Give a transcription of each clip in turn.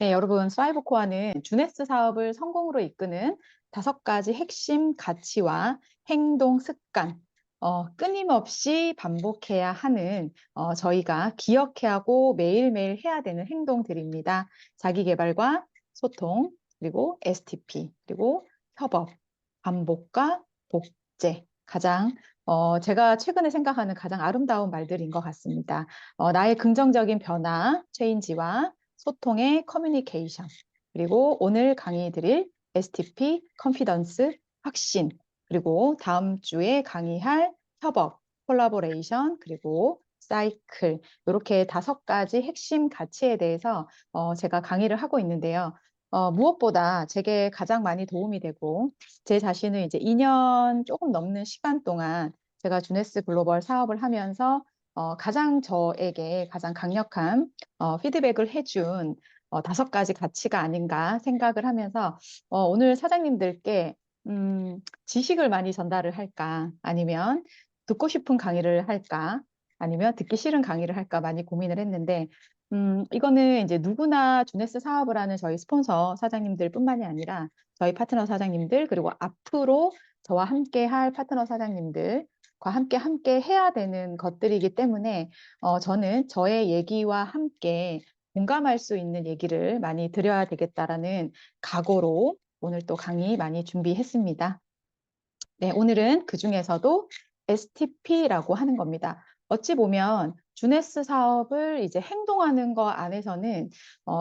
네, 여러분, 스와이브코어는 주네스 사업을 성공으로 이끄는 5가지 핵심 가치와 행동 습관, 끊임없이 반복해야 하는 저희가 기억해야 하고 매일매일 해야 되는 행동들입니다. 자기 개발과 소통, 그리고 STP, 그리고 협업, 반복과 복제. 제가 최근에 생각하는 가장 아름다운 말들인 것 같습니다. 나의 긍정적인 변화, 체인지와 소통의 커뮤니케이션, 그리고 오늘 강의 드릴 STP, 컨피던스, 확신, 그리고 다음 주에 강의할 협업, 콜라보레이션, 그리고 사이클, 이렇게 5가지 핵심 가치에 대해서 제가 강의를 하고 있는데요. 무엇보다 제게 가장 많이 도움이 되고 제 자신을 이제 2년 조금 넘는 시간 동안 제가 주네스 글로벌 사업을 하면서 가장 저에게 가장 강력한 피드백을 해준 5가지 가치가 아닌가 생각을 하면서 오늘 사장님들께 지식을 많이 전달을 할까 아니면 듣고 싶은 강의를 할까 아니면 듣기 싫은 강의를 할까 많이 고민을 했는데 이거는 이제 누구나 주네스 사업을 하는 저희 스폰서 사장님들 뿐만이 아니라 저희 파트너 사장님들 그리고 앞으로 저와 함께 할 파트너 사장님들과 함께 해야 되는 것들이기 때문에 저는 저의 얘기와 함께 공감할 수 있는 얘기를 많이 드려야 되겠다라는 각오로 오늘 또 강의 많이 준비했습니다. 네, 오늘은 그중에서도 STP라고 하는 겁니다. 어찌 보면 주네스 사업을 이제 행동하는 거 안에서는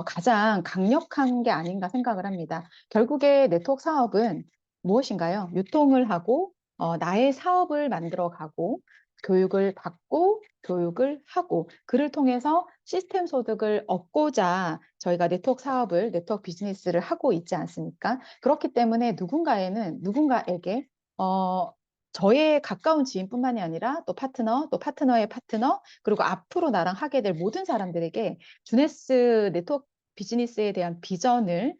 가장 강력한 게 아닌가 생각을 합니다. 결국에 네트워크 사업은 무엇인가요? 유통을 하고 나의 사업을 만들어 가고 교육을 받고 교육을 하고 그를 통해서 시스템 소득을 얻고자 저희가 네트워크 사업을 네트워크 비즈니스를 하고 있지 않습니까? 그렇기 때문에 누군가에게 어, 저의 가까운 지인뿐만이 아니라 또 파트너, 또 파트너의 파트너, 그리고 앞으로 나랑 하게 될 모든 사람들에게 주네스 네트워크 비즈니스에 대한 비전을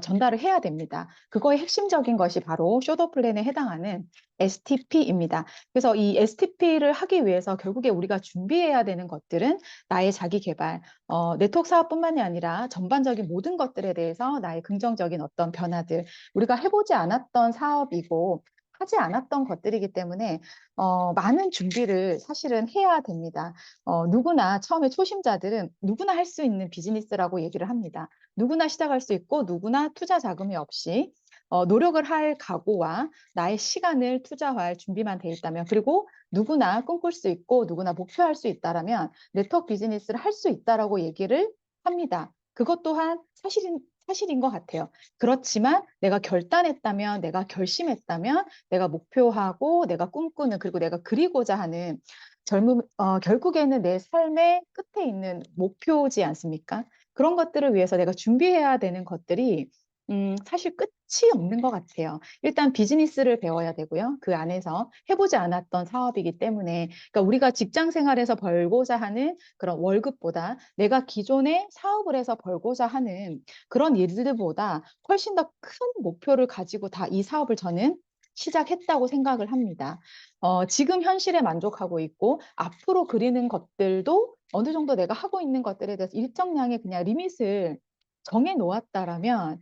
전달을 해야 됩니다. 그거의 핵심적인 것이 바로 쇼더 플랜에 해당하는 STP입니다. 그래서 이 STP를 하기 위해서 결국에 우리가 준비해야 되는 것들은 나의 자기 개발, 네트워크 사업뿐만이 아니라 전반적인 모든 것들에 대해서 나의 긍정적인 어떤 변화들, 우리가 해보지 않았던 사업이고 하지 않았던 것들이기 때문에 많은 준비를 사실은 해야 됩니다. 누구나 처음에 초심자들은 누구나 할 수 있는 비즈니스라고 얘기를 합니다. 누구나 시작할 수 있고 누구나 투자 자금이 없이 노력을 할 각오와 나의 시간을 투자할 준비만 돼 있다면 그리고 누구나 꿈꿀 수 있고 누구나 목표할 수 있다라면 네트워크 비즈니스를 할 수 있다라고 얘기를 합니다. 그것 또한 사실인 것 같아요. 그렇지만 내가 결단했다면, 내가 결심했다면, 내가 목표하고, 내가 꿈꾸는, 그리고 내가 그리고자 하는 결국에는 내 삶의 끝에 있는 목표지 않습니까? 그런 것들을 위해서 내가 준비해야 되는 것들이 사실 끝이 없는 것 같아요. 일단 비즈니스를 배워야 되고요. 그 안에서 해보지 않았던 사업이기 때문에, 그러니까 우리가 직장 생활에서 벌고자 하는 그런 월급보다 내가 기존에 사업을 해서 벌고자 하는 그런 일들보다 훨씬 더 큰 목표를 가지고 다 이 사업을 저는 시작했다고 생각을 합니다. 지금 현실에 만족하고 있고 앞으로 그리는 것들도 어느 정도 내가 하고 있는 것들에 대해서 일정량의 그냥 리밋을 정해 놓았다라면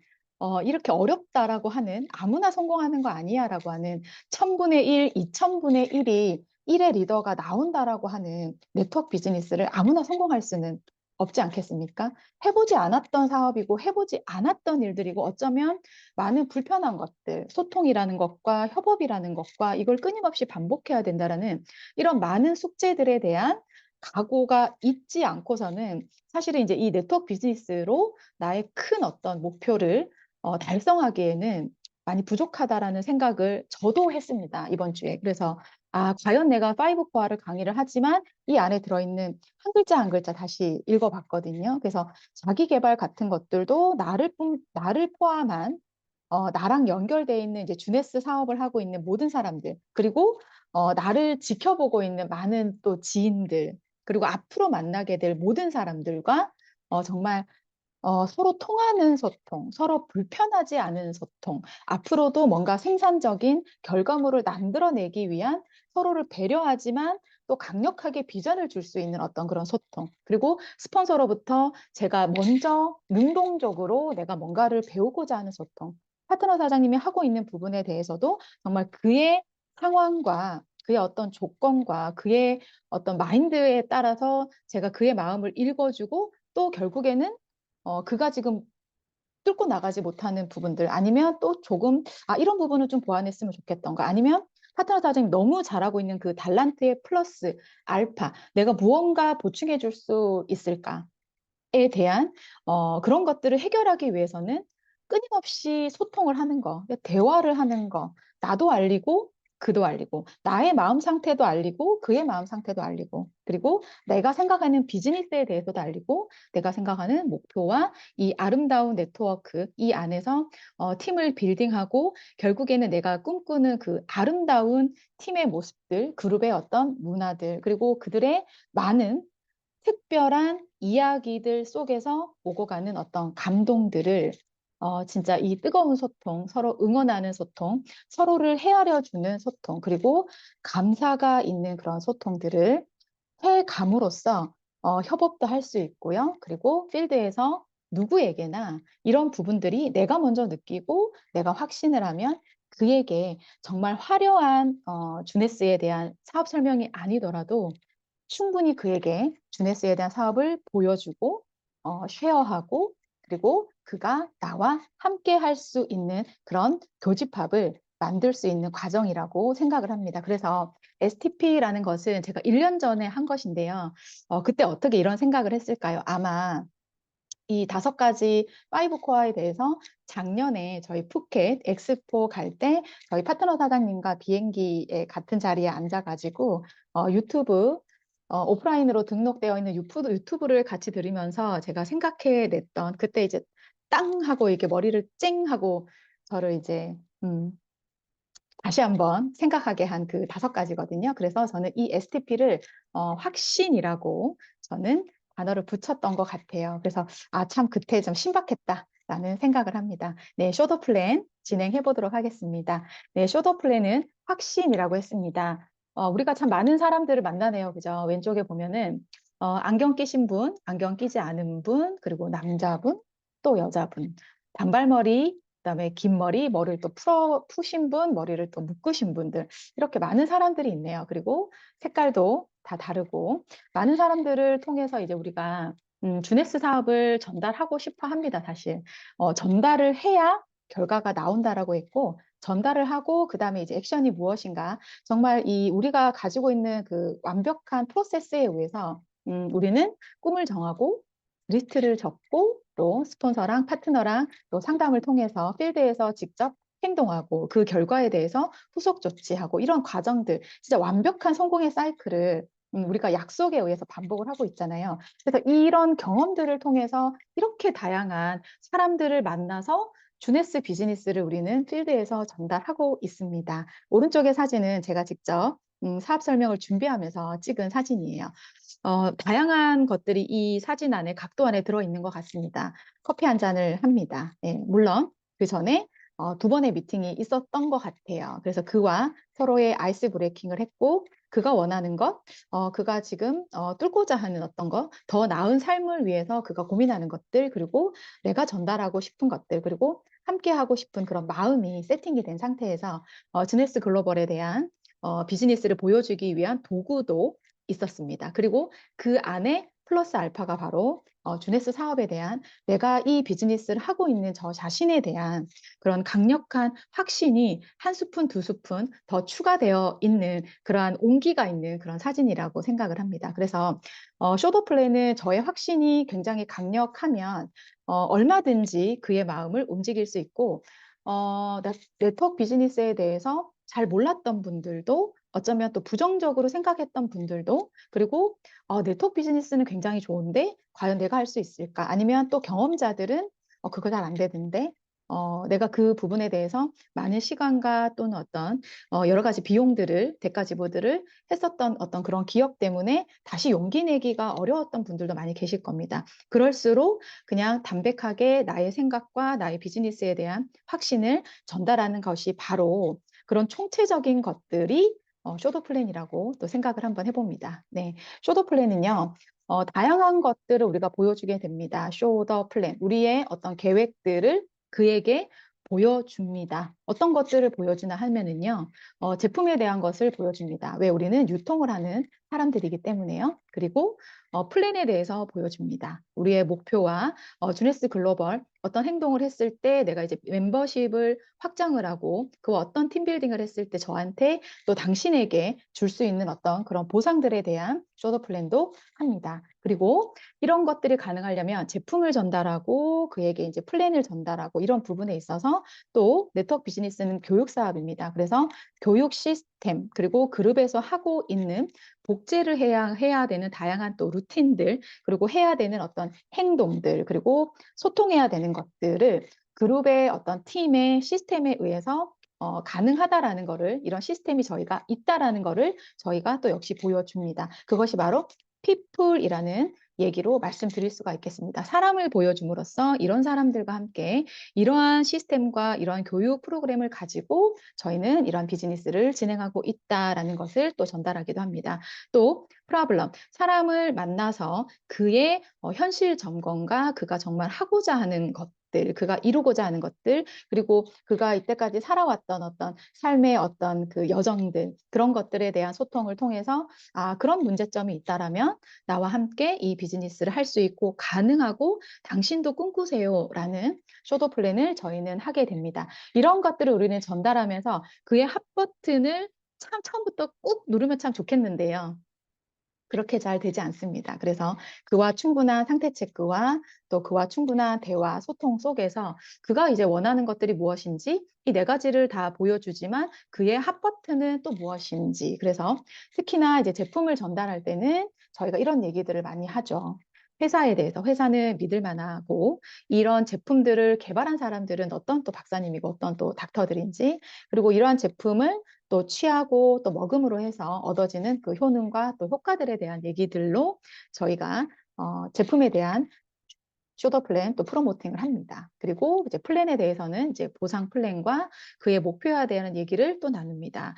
이렇게 어렵다라고 하는 아무나 성공하는 거 아니야라고 하는 1000분의 1, 2000분의 1이 1의 리더가 나온다라고 하는 네트워크 비즈니스를 아무나 성공할 수는 없지 않겠습니까? 해보지 않았던 사업이고 해보지 않았던 일들이고 어쩌면 많은 불편한 것들, 소통이라는 것과 협업이라는 것과 이걸 끊임없이 반복해야 된다라는 이런 많은 숙제들에 대한 각오가 있지 않고서는 사실은 이제 이 네트워크 비즈니스로 나의 큰 어떤 목표를 달성하기에는 많이 부족하다라는 생각을 저도 했습니다. 이번 주에. 그래서 과연 내가 파이브 코어를 강의를 하지만 이 안에 들어있는 한 글자 한 글자 다시 읽어봤거든요. 그래서 자기 개발 같은 것들도 나를 포함한 나랑 연결돼 있는 이제 주네스 사업을 하고 있는 모든 사람들, 그리고 나를 지켜보고 있는 많은 또 지인들, 그리고 앞으로 만나게 될 모든 사람들과 정말 서로 통하는 소통, 서로 불편하지 않은 소통, 앞으로도 뭔가 생산적인 결과물을 만들어내기 위한 서로를 배려하지만 또 강력하게 비전을 줄 수 있는 어떤 그런 소통. 그리고 스폰서로부터 제가 먼저 능동적으로 내가 뭔가를 배우고자 하는 소통. 파트너 사장님이 하고 있는 부분에 대해서도 정말 그의 상황과 그의 어떤 조건과 그의 어떤 마인드에 따라서 제가 그의 마음을 읽어주고 또 결국에는 그가 지금 뚫고 나가지 못하는 부분들 아니면 또 조금 이런 부분을 좀 보완했으면 좋겠던가 아니면 파트너 사장님 너무 잘하고 있는 그 달란트의 플러스 알파 내가 무언가 보충해 줄 수 있을까에 대한 그런 것들을 해결하기 위해서는 끊임없이 소통을 하는 거, 대화를 하는 거, 나도 알리고 그도 알리고 나의 마음 상태도 알리고 그의 마음 상태도 알리고 그리고 내가 생각하는 비즈니스에 대해서도 알리고 내가 생각하는 목표와 이 아름다운 네트워크 이 안에서 팀을 빌딩하고 결국에는 내가 꿈꾸는 그 아름다운 팀의 모습들, 그룹의 어떤 문화들 그리고 그들의 많은 특별한 이야기들 속에서 오고 가는 어떤 감동들을 진짜 이 뜨거운 소통, 서로 응원하는 소통, 서로를 헤아려 주는 소통, 그리고 감사가 있는 그런 소통들을 해감으로써 협업도 할 수 있고요. 그리고 필드에서 누구에게나 이런 부분들이 내가 먼저 느끼고 내가 확신을 하면 그에게 정말 화려한 주네스에 대한 사업 설명이 아니더라도 충분히 그에게 주네스에 대한 사업을 보여주고 쉐어하고 그리고 그가 나와 함께 할 수 있는 그런 교집합을 만들 수 있는 과정이라고 생각을 합니다. 그래서 STP라는 것은 제가 1년 전에 한 것인데요. 그때 어떻게 이런 생각을 했을까요? 아마 이 5가지 5 코어에 대해서 작년에 저희 푸켓 엑스포 갈 때 저희 파트너 사장님과 비행기에 같은 자리에 앉아가지고 유튜브 오프라인으로 등록되어 있는 유튜브를 같이 들으면서 제가 생각해냈던 그때 이제 땅 하고 이렇게 머리를 쨍 하고 저를 이제 다시 한번 생각하게 한 그 5가지거든요. 그래서 저는 이 STP를 확신이라고 저는 단어를 붙였던 것 같아요. 그래서 참 그때 좀 신박했다라는 생각을 합니다. 네, 쇼더 플랜 진행해 보도록 하겠습니다. 네, 쇼더 플랜은 확신이라고 했습니다. 우리가 참 많은 사람들을 만나네요. 그죠? 왼쪽에 보면은 안경 끼신 분, 안경 끼지 않은 분, 그리고 남자분, 또 여자분, 단발머리, 그다음에 긴 머리를 또 푸신 분, 머리를 또 묶으신 분들 이렇게 많은 사람들이 있네요. 그리고 색깔도 다 다르고 많은 사람들을 통해서 이제 우리가 주네스 사업을 전달하고 싶어 합니다. 사실 전달을 해야 결과가 나온다라고 했고 전달을 하고 그다음에 이제 액션이 무엇인가 정말 이 우리가 가지고 있는 그 완벽한 프로세스에 의해서 우리는 꿈을 정하고 리스트를 적고 또 스폰서랑 파트너랑 또 상담을 통해서 필드에서 직접 행동하고 그 결과에 대해서 후속 조치하고 이런 과정들 진짜 완벽한 성공의 사이클을 우리가 약속에 의해서 반복을 하고 있잖아요. 그래서 이런 경험들을 통해서 이렇게 다양한 사람들을 만나서 주네스 비즈니스를 우리는 필드에서 전달하고 있습니다. 오른쪽의 사진은 제가 직접 사업 설명을 준비하면서 찍은 사진이에요. 다양한 것들이 이 사진 안에, 각도 안에 들어있는 것 같습니다. 커피 한 잔을 합니다. 네, 물론 그 전에 2번의 미팅이 있었던 것 같아요. 그래서 그와 서로의 아이스 브레이킹을 했고, 그가 원하는 것, 그가 지금 뚫고자 하는 어떤 것, 더 나은 삶을 위해서 그가 고민하는 것들, 그리고 내가 전달하고 싶은 것들, 그리고 함께 하고 싶은 그런 마음이 세팅이 된 상태에서 주네스 글로벌에 대한 비즈니스를 보여주기 위한 도구도 있었습니다. 그리고 그 안에 플러스 알파가 바로 주네스 사업에 대한 내가 이 비즈니스를 하고 있는 저 자신에 대한 그런 강력한 확신이 한 스푼, 2스푼 더 추가되어 있는 그러한 온기가 있는 그런 사진이라고 생각을 합니다. 그래서 쇼더 플랜은 저의 확신이 굉장히 강력하면 얼마든지 그의 마음을 움직일 수 있고 네트워크 비즈니스에 대해서 잘 몰랐던 분들도 어쩌면 또 부정적으로 생각했던 분들도 그리고 네트워크 비즈니스는 굉장히 좋은데 과연 내가 할 수 있을까? 아니면 또 경험자들은 그거 잘 안 되던데 내가 그 부분에 대해서 많은 시간과 또는 어떤 여러 가지 비용들을 대가 지불들을 했었던 어떤 그런 기억 때문에 다시 용기 내기가 어려웠던 분들도 많이 계실 겁니다. 그럴수록 그냥 담백하게 나의 생각과 나의 비즈니스에 대한 확신을 전달하는 것이 바로 그런 총체적인 것들이 쇼도 플랜이라고 또 생각을 한번 해봅니다. 네, 쇼도 플랜은요, 다양한 것들을 우리가 보여주게 됩니다. 쇼더 플랜, 우리의 어떤 계획들을 그에게 보여줍니다. 어떤 것들을 보여주나 하면은요, 제품에 대한 것을 보여줍니다. 왜 우리는 유통을 하는 사람들이기 때문에요. 그리고 플랜에 대해서 보여줍니다. 우리의 목표와 주네스 글로벌 어떤 행동을 했을 때 내가 이제 멤버십을 확장을 하고 그 어떤 팀빌딩을 했을 때 저한테 또 당신에게 줄 수 있는 어떤 그런 보상들에 대한 쇼더 플랜도 합니다. 그리고 이런 것들이 가능하려면 제품을 전달하고 그에게 이제 플랜을 전달하고 이런 부분에 있어서 또 네트워크 비즈니스는 교육 사업입니다. 그래서 교육 시스템 그리고 그룹에서 하고 있는 복제를 해야 되는 다양한 또 루틴들 그리고 해야 되는 어떤 행동들 그리고 소통해야 되는 것들을 그룹의 어떤 팀의 시스템에 의해서 가능하다라는 거를 이런 시스템이 저희가 있다라는 거를 저희가 또 역시 보여줍니다. 그것이 바로 people이라는 얘기로 말씀드릴 수가 있겠습니다. 사람을 보여줌으로써 이런 사람들과 함께 이러한 시스템과 이러한 교육 프로그램을 가지고 저희는 이런 비즈니스를 진행하고 있다라는 것을 또 전달하기도 합니다. 또 프로블럼, 사람을 만나서 그의 현실 점검과 그가 정말 하고자 하는 것들, 그가 이루고자 하는 것들, 그리고 그가 이때까지 살아왔던 어떤 삶의 어떤 그 여정들, 그런 것들에 대한 소통을 통해서 아, 그런 문제점이 있다라면 나와 함께 이 비즈니스를 할 수 있고 가능하고 당신도 꿈꾸세요라는 쇼도 플랜을 저희는 하게 됩니다. 이런 것들을 우리는 전달하면서 그의 핫 버튼을 참 처음부터 꾹 누르면 참 좋겠는데요. 그렇게 잘 되지 않습니다. 그래서 그와 충분한 상태 체크와 또 그와 충분한 대화, 소통 속에서 그가 이제 원하는 것들이 무엇인지 이 네 가지를 다 보여주지만 그의 핫 버튼은 또 무엇인지. 그래서 특히나 이제 제품을 전달할 때는 저희가 이런 얘기들을 많이 하죠. 회사에 대해서 회사는 믿을 만하고 이런 제품들을 개발한 사람들은 어떤 또 박사님이고 어떤 또 닥터들인지 그리고 이러한 제품을 또 취하고 또 먹음으로 해서 얻어지는 그 효능과 또 효과들에 대한 얘기들로 저희가 제품에 대한 쇼더 플랜 또 프로모팅을 합니다. 그리고 이제 플랜에 대해서는 이제 보상 플랜과 그의 목표화되는 얘기를 또 나눕니다.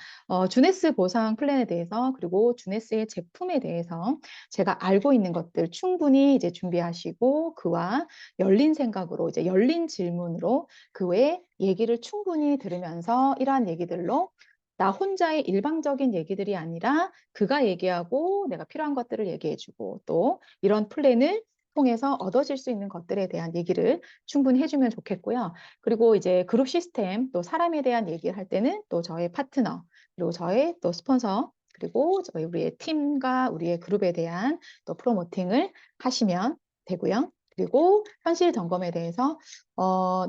주네스 보상 플랜에 대해서 그리고 주네스의 제품에 대해서 제가 알고 있는 것들 충분히 이제 준비하시고 그와 열린 생각으로 이제 열린 질문으로 그의 얘기를 충분히 들으면서 이러한 얘기들로 나 혼자의 일방적인 얘기들이 아니라 그가 얘기하고 내가 필요한 것들을 얘기해주고 또 이런 플랜을 통해서 얻어질 수 있는 것들에 대한 얘기를 충분히 해주면 좋겠고요. 그리고 이제 그룹 시스템 또 사람에 대한 얘기를 할 때는 또 저의 파트너 그리고 저의 또 스폰서 그리고 저희 우리의 팀과 우리의 그룹에 대한 또 프로모팅을 하시면 되고요. 그리고 현실 점검에 대해서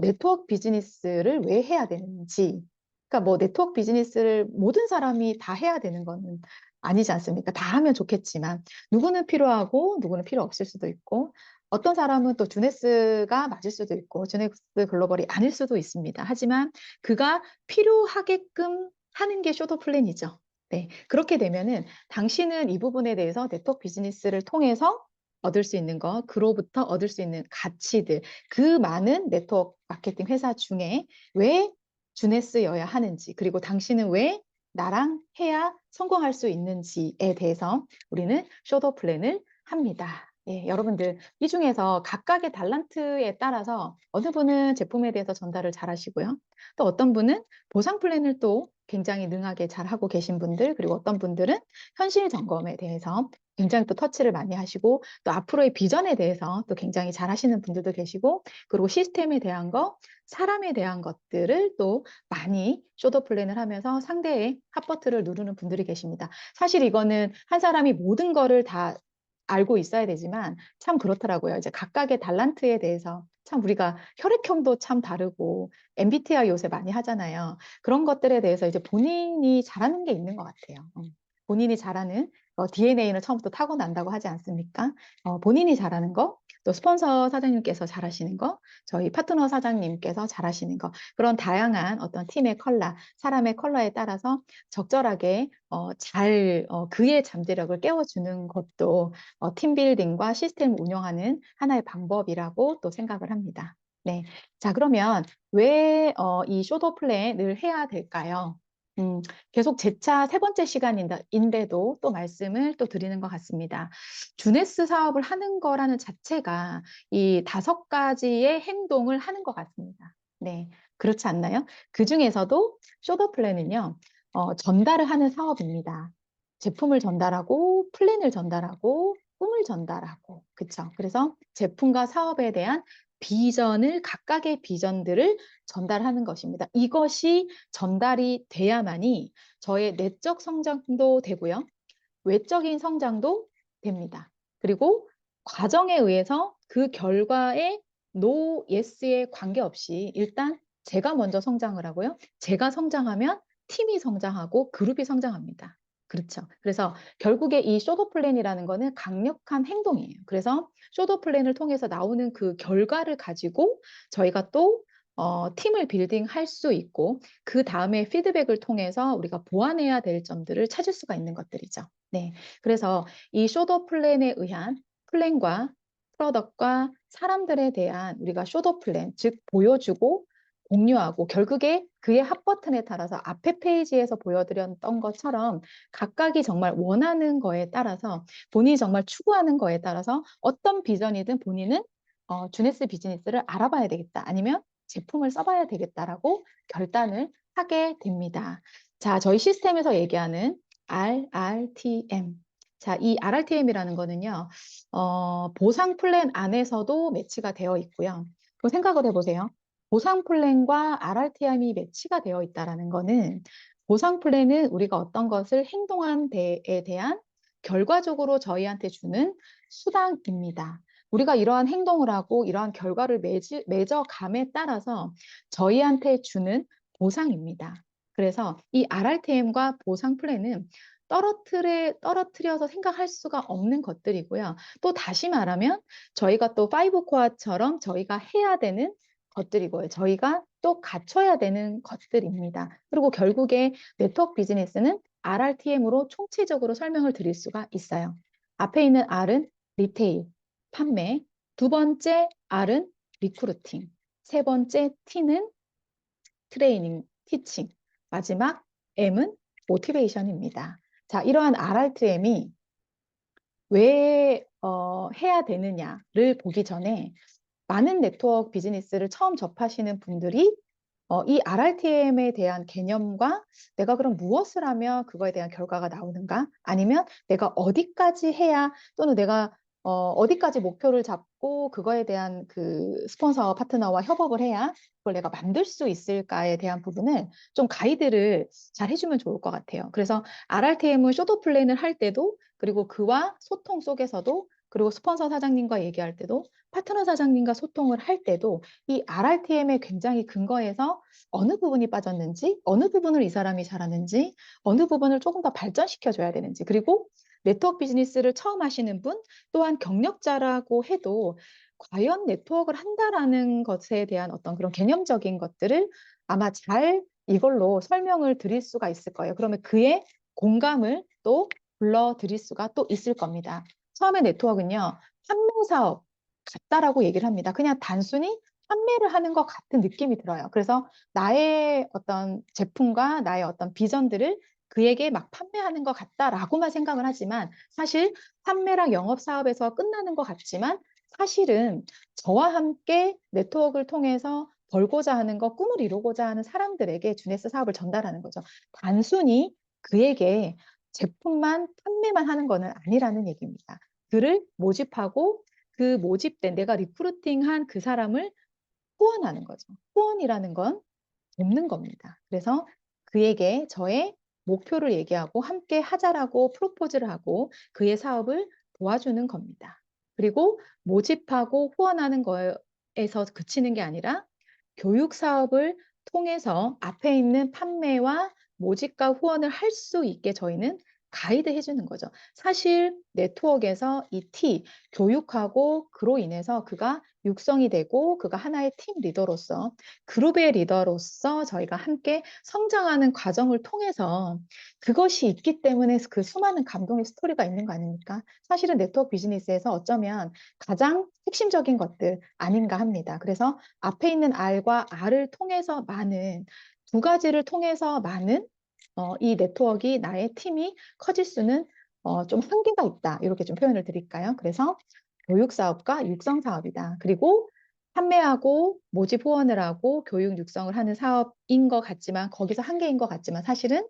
네트워크 비즈니스를 왜 해야 되는지 그러니까 뭐 네트워크 비즈니스를 모든 사람이 다 해야 되는 거는 아니지 않습니까? 다 하면 좋겠지만 누구는 필요하고 누구는 필요 없을 수도 있고 어떤 사람은 또 주네스가 맞을 수도 있고 주네스 글로벌이 아닐 수도 있습니다. 하지만 그가 필요하게끔 하는 게 쇼더 플랜이죠. 네, 그렇게 되면은 당신은 이 부분에 대해서 네트워크 비즈니스를 통해서 얻을 수 있는 것, 그로부터 얻을 수 있는 가치들, 그 많은 네트워크 마케팅 회사 중에 왜 주네스여야 하는지, 그리고 당신은 왜 나랑 해야 성공할 수 있는지에 대해서 우리는 쇼더 플랜을 합니다. 예, 여러분들 이 중에서 각각의 달란트에 따라서 어느 분은 제품에 대해서 전달을 잘 하시고요. 또 어떤 분은 보상 플랜을 또 굉장히 능하게 잘 하고 계신 분들, 그리고 어떤 분들은 현실 점검에 대해서 굉장히 또 터치를 많이 하시고 또 앞으로의 비전에 대해서 또 굉장히 잘 하시는 분들도 계시고 그리고 시스템에 대한 거, 사람에 대한 것들을 또 많이 쇼더 플랜을 하면서 상대의 핫버튼을 누르는 분들이 계십니다. 사실 이거는 한 사람이 모든 거를 다 알고 있어야 되지만 참 그렇더라고요. 이제 각각의 달란트에 대해서 참 우리가 혈액형도 참 다르고 MBTI 요새 많이 하잖아요. 그런 것들에 대해서 이제 본인이 잘하는 게 있는 것 같아요. 본인이 잘하는 DNA는 처음부터 타고난다고 하지 않습니까? 본인이 잘하는 거, 또 스폰서 사장님께서 잘하시는 거, 저희 파트너 사장님께서 잘하시는 거, 그런 다양한 어떤 팀의 컬러, 사람의 컬러에 따라서 적절하게 그의 잠재력을 깨워주는 것도 팀빌딩과 시스템 운영하는 하나의 방법이라고 또 생각을 합니다. 네. 자, 그러면 왜 이 쇼더 플랜을 해야 될까요? 계속 재차 세 번째 시간인데도 또 말씀을 또 드리는 것 같습니다. 주네스 사업을 하는 거라는 자체가 이 5가지의 행동을 하는 것 같습니다. 네, 그렇지 않나요? 그 중에서도 쇼더 플랜은요, 전달을 하는 사업입니다. 제품을 전달하고, 플랜을 전달하고, 꿈을 전달하고, 그쵸? 그래서 제품과 사업에 대한 각각의 비전들을 전달하는 것입니다. 이것이 전달이 돼야만이 저의 내적 성장도 되고요. 외적인 성장도 됩니다. 그리고 과정에 의해서 그 결과에 no, yes에 관계없이 일단 제가 먼저 성장을 하고요. 제가 성장하면 팀이 성장하고 그룹이 성장합니다. 그렇죠. 그래서 결국에 이 쇼더 플랜이라는 거는 강력한 행동이에요. 그래서 쇼더 플랜을 통해서 나오는 그 결과를 가지고 저희가 또 팀을 빌딩할 수 있고 그 다음에 피드백을 통해서 우리가 보완해야 될 점들을 찾을 수가 있는 것들이죠. 네, 그래서 이 쇼더 플랜에 의한 플랜과 프로덕트과 사람들에 대한 우리가 쇼더 플랜, 즉 보여주고 공유하고 결국에 그의 핫 버튼에 따라서 앞에 페이지에서 보여드렸던 것처럼 각각이 정말 원하는 거에 따라서 본인이 정말 추구하는 거에 따라서 어떤 비전이든 본인은 주네스 비즈니스를 알아봐야 되겠다. 아니면 제품을 써봐야 되겠다라고 결단을 하게 됩니다. 자, 저희 시스템에서 얘기하는 RRTM. 자, 이 RRTM이라는 거는요, 보상 플랜 안에서도 매치가 되어 있고요. 그럼 생각을 해보세요. 보상 플랜과 RRTM이 매치가 되어 있다는 거는 보상 플랜은 우리가 어떤 것을 행동한 데에 대한 결과적으로 저희한테 주는 수당입니다. 우리가 이러한 행동을 하고 이러한 결과를 맺어감에 따라서 저희한테 주는 보상입니다. 그래서 이 RRTM과 보상 플랜은 떨어뜨려서 생각할 수가 없는 것들이고요. 또 다시 말하면 저희가 또 5코어처럼 저희가 해야 되는 것들이고요. 저희가 또 갖춰야 되는 것들입니다. 그리고 결국에 네트워크 비즈니스는 RRTM으로 총체적으로 설명을 드릴 수가 있어요. 앞에 있는 R은 리테일, 판매, 두 번째 R은 리크루팅, 세 번째 T는 트레이닝, 티칭, 마지막 M은 모티베이션입니다. 자, 이러한 RRTM이 왜 해야 되느냐를 보기 전에 많은 네트워크 비즈니스를 처음 접하시는 분들이 이 RRTM에 대한 개념과 내가 그럼 무엇을 하면 그거에 대한 결과가 나오는가? 아니면 내가 어디까지 해야 또는 내가 어디까지 목표를 잡고 그거에 대한 그 스폰서 파트너와 협업을 해야 그걸 내가 만들 수 있을까에 대한 부분을 좀 가이드를 잘 해주면 좋을 것 같아요. 그래서 RRTM은 쇼도 플랜을 할 때도 그리고 그와 소통 속에서도 그리고 스폰서 사장님과 얘기할 때도 파트너 사장님과 소통을 할 때도 이 RRTM에 굉장히 근거해서 어느 부분이 빠졌는지, 어느 부분을 이 사람이 잘하는지, 어느 부분을 조금 더 발전시켜줘야 되는지, 그리고 네트워크 비즈니스를 처음 하시는 분, 또한 경력자라고 해도 과연 네트워크를 한다라는 것에 대한 어떤 그런 개념적인 것들을 아마 잘 이걸로 설명을 드릴 수가 있을 거예요. 그러면 그의 공감을 또 불러드릴 수가 또 있을 겁니다. 처음에 네트워크는요, 판매 사업 같다라고 얘기를 합니다. 그냥 단순히 판매를 하는 것 같은 느낌이 들어요. 그래서 나의 어떤 제품과 나의 어떤 비전들을 그에게 막 판매하는 것 같다라고만 생각을 하지만 사실 판매랑 영업 사업에서 끝나는 것 같지만 사실은 저와 함께 네트워크를 통해서 벌고자 하는 것, 꿈을 이루고자 하는 사람들에게 주네스 사업을 전달하는 거죠. 단순히 그에게 제품만 판매만 하는 것은 아니라는 얘기입니다. 그를 모집하고 그 모집된 내가 리크루팅한 그 사람을 후원하는 거죠. 후원이라는 건 돕는 겁니다. 그래서 그에게 저의 목표를 얘기하고 함께 하자라고 프로포즈를 하고 그의 사업을 도와주는 겁니다. 그리고 모집하고 후원하는 거에서 그치는 게 아니라 교육 사업을 통해서 앞에 있는 판매와 모집과 후원을 할 수 있게 저희는 가이드 해주는 거죠. 사실 네트워크에서 이 T, 교육하고 그로 인해서 그가 육성이 되고 그가 하나의 팀 리더로서 그룹의 리더로서 저희가 함께 성장하는 과정을 통해서 그것이 있기 때문에 그 수많은 감동의 스토리가 있는 거 아닙니까? 사실은 네트워크 비즈니스에서 어쩌면 가장 핵심적인 것들 아닌가 합니다. 그래서 앞에 있는 R과 R을 통해서 두 가지를 통해서 많은 이 네트워크가 나의 팀이 커질 수는 좀 한계가 있다. 이렇게 좀 표현을 드릴까요? 그래서 교육 사업과 육성 사업이다. 그리고 판매하고 모집 후원을 하고 교육 육성을 하는 사업인 것 같지만 거기서 한계인 것 같지만 사실은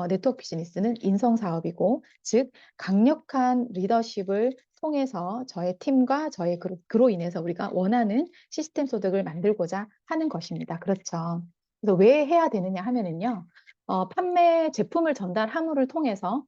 네트워크 비즈니스는 인성 사업이고 즉 강력한 리더십을 통해서 저의 팀과 저의 그로 인해서 우리가 원하는 시스템 소득을 만들고자 하는 것입니다. 그렇죠. 그래서 왜 해야 되느냐 하면은요. 판매 제품을 전달함을 통해서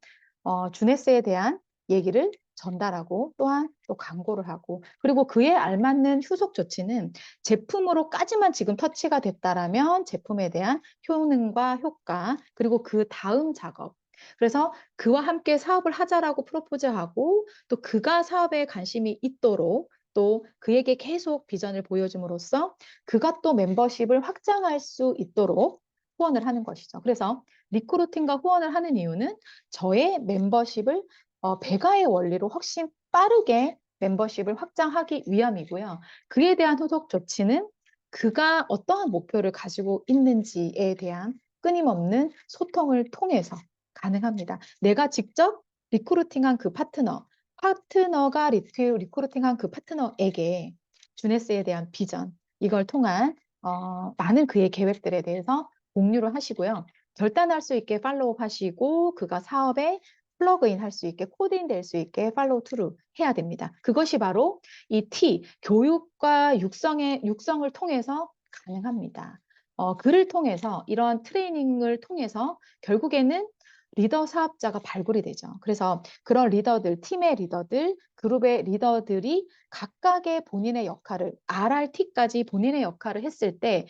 주네스에 대한 얘기를 전달하고 또한 또 광고를 하고 그리고 그에 알맞는 후속 조치는 제품으로까지만 지금 터치가 됐다라면 제품에 대한 효능과 효과 그리고 그 다음 작업 그래서 그와 함께 사업을 하자라고 프로포즈하고 또 그가 사업에 관심이 있도록 또 그에게 계속 비전을 보여줌으로써 그가 또 멤버십을 확장할 수 있도록 후원을 하는 것이죠. 그래서 리크루팅과 후원을 하는 이유는 저의 멤버십을 배가의 원리로 훨씬 빠르게 멤버십을 확장하기 위함이고요. 그에 대한 후속 조치는 그가 어떠한 목표를 가지고 있는지에 대한 끊임없는 소통을 통해서 가능합니다. 내가 직접 리크루팅한 그 파트너가 리크루팅한 그 파트너에게 주네스에 대한 비전, 이걸 통한 많은 그의 계획들에 대해서 공유를 하시고요. 결단할 수 있게 팔로우 하시고 그가 사업에 플러그인 할 수 있게 코딩 될 수 있게 팔로우 투루 해야 됩니다. 그것이 바로 이 교육과 육성을 통해서 가능합니다. 그를 통해서 이러한 트레이닝을 통해서 결국에는 리더 사업자가 발굴이 되죠. 그래서 그런 리더들, 팀의 리더들, 그룹의 리더들이 각각의 본인의 역할을 RRT까지 본인의 역할을 했을 때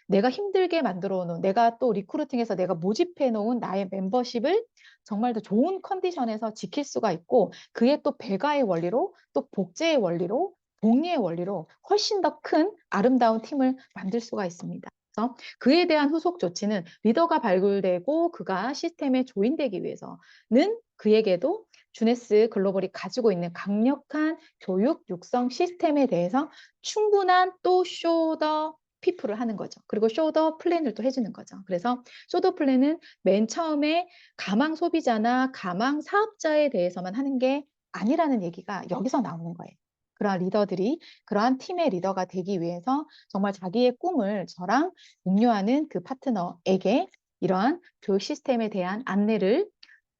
내가 힘들게 만들어 놓은 내가 또 리크루팅해서 내가 모집해 놓은 나의 멤버십을 정말 더 좋은 컨디션에서 지킬 수가 있고 그의 또 배가의 원리로 또 복제의 원리로 복리의 원리로 훨씬 더 큰 아름다운 팀을 만들 수가 있습니다. 그래서 그에 대한 후속 조치는 리더가 발굴되고 그가 시스템에 조인되기 위해서는 그에게도 주네스 글로벌이 가지고 있는 강력한 교육 육성 시스템에 대해서 충분한 또 쇼더 피플을 하는 거죠. 그리고 쇼더 플랜을 또 해주는 거죠. 그래서 쇼더 플랜은 맨 처음에 가망 소비자나 가망 사업자에 대해서만 하는 게 아니라는 얘기가 여기서 나오는 거예요. 그러한 리더들이 그러한 팀의 리더가 되기 위해서 정말 자기의 꿈을 저랑 공유하는 그 파트너에게 이러한 교육 시스템에 대한 안내를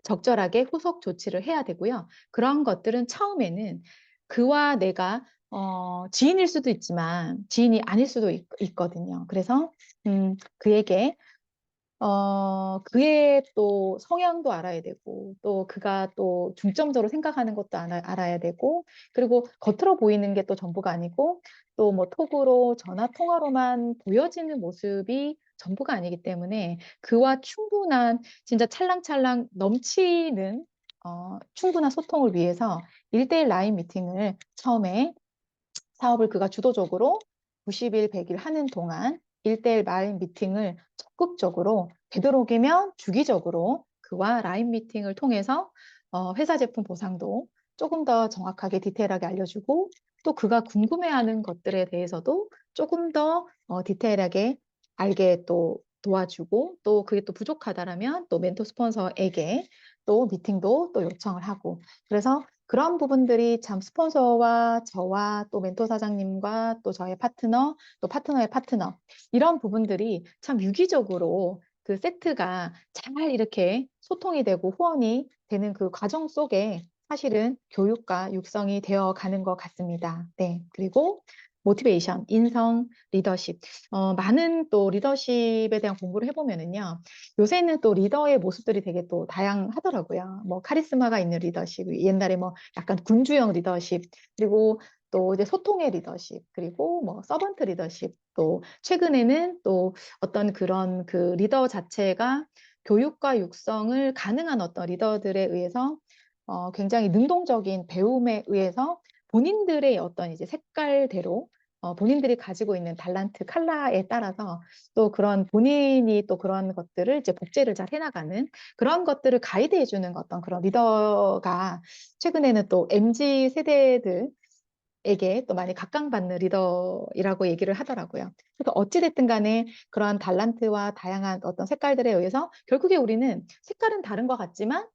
적절하게 후속 조치를 해야 되고요. 그런 것들은 처음에는 그와 내가 지인일 수도 있지만 지인이 아닐 수도 있거든요. 그래서 그에게 그의 또 성향도 알아야 되고, 또 그가 또 중점적으로 생각하는 것도 알아야 되고, 그리고 겉으로 보이는 게 또 전부가 아니고, 또 뭐 톡으로, 전화 통화로만 보여지는 모습이 전부가 아니기 때문에 그와 충분한, 진짜 찰랑찰랑 넘치는 충분한 소통을 위해서 1대1 라인 미팅을 처음에 사업을 그가 주도적으로 90일, 100일 하는 동안 1대1 라인 미팅을 적극적으로 되도록이면 주기적으로 그와 라인 미팅을 통해서 회사 제품 보상도 조금 더 정확하게 디테일하게 알려주고 또 그가 궁금해하는 것들에 대해서도 조금 더 디테일하게 알게 또 도와주고 또 그게 또 부족하다라면 또 멘토 스폰서에게 또 미팅도 또 요청을 하고 그래서 그런 부분들이 참 스폰서와 저와 또 멘토 사장님과 또 저의 파트너, 또 파트너의 파트너 이런 부분들이 참 유기적으로 그 세트가 잘 이렇게 소통이 되고 후원이 되는 그 과정 속에 사실은 교육과 육성이 되어 가는 것 같습니다. 네. 그리고 모티베이션, 인성, 리더십. 많은 또 리더십에 대한 공부를 해보면은요. 요새는 또 리더의 모습들이 되게 또 다양하더라고요. 뭐 카리스마가 있는 리더십, 옛날에 뭐 약간 군주형 리더십, 그리고 또 이제 소통의 리더십, 그리고 뭐 서번트 리더십, 또 최근에는 또 어떤 그런 그 리더 자체가 교육과 육성을 가능한 어떤 리더들에 의해서 굉장히 능동적인 배움에 의해서 본인들의 어떤 이제 색깔대로 본인들이 가지고 있는 달란트, 칼라에 따라서 또 그런 본인이 또 그런 것들을 이제 복제를 잘 해나가는 그런 것들을 가이드해주는 어떤 그런 리더가 최근에는 또 MZ 세대들의 에게 또 많이 각광받는 리더이라고 얘기를 하더라고요. 그래서 어찌됐든 간에 그러한 달란트와 다양한 어떤 색깔들에 의해서 결국에 우리는 색깔은 다른 것 같지만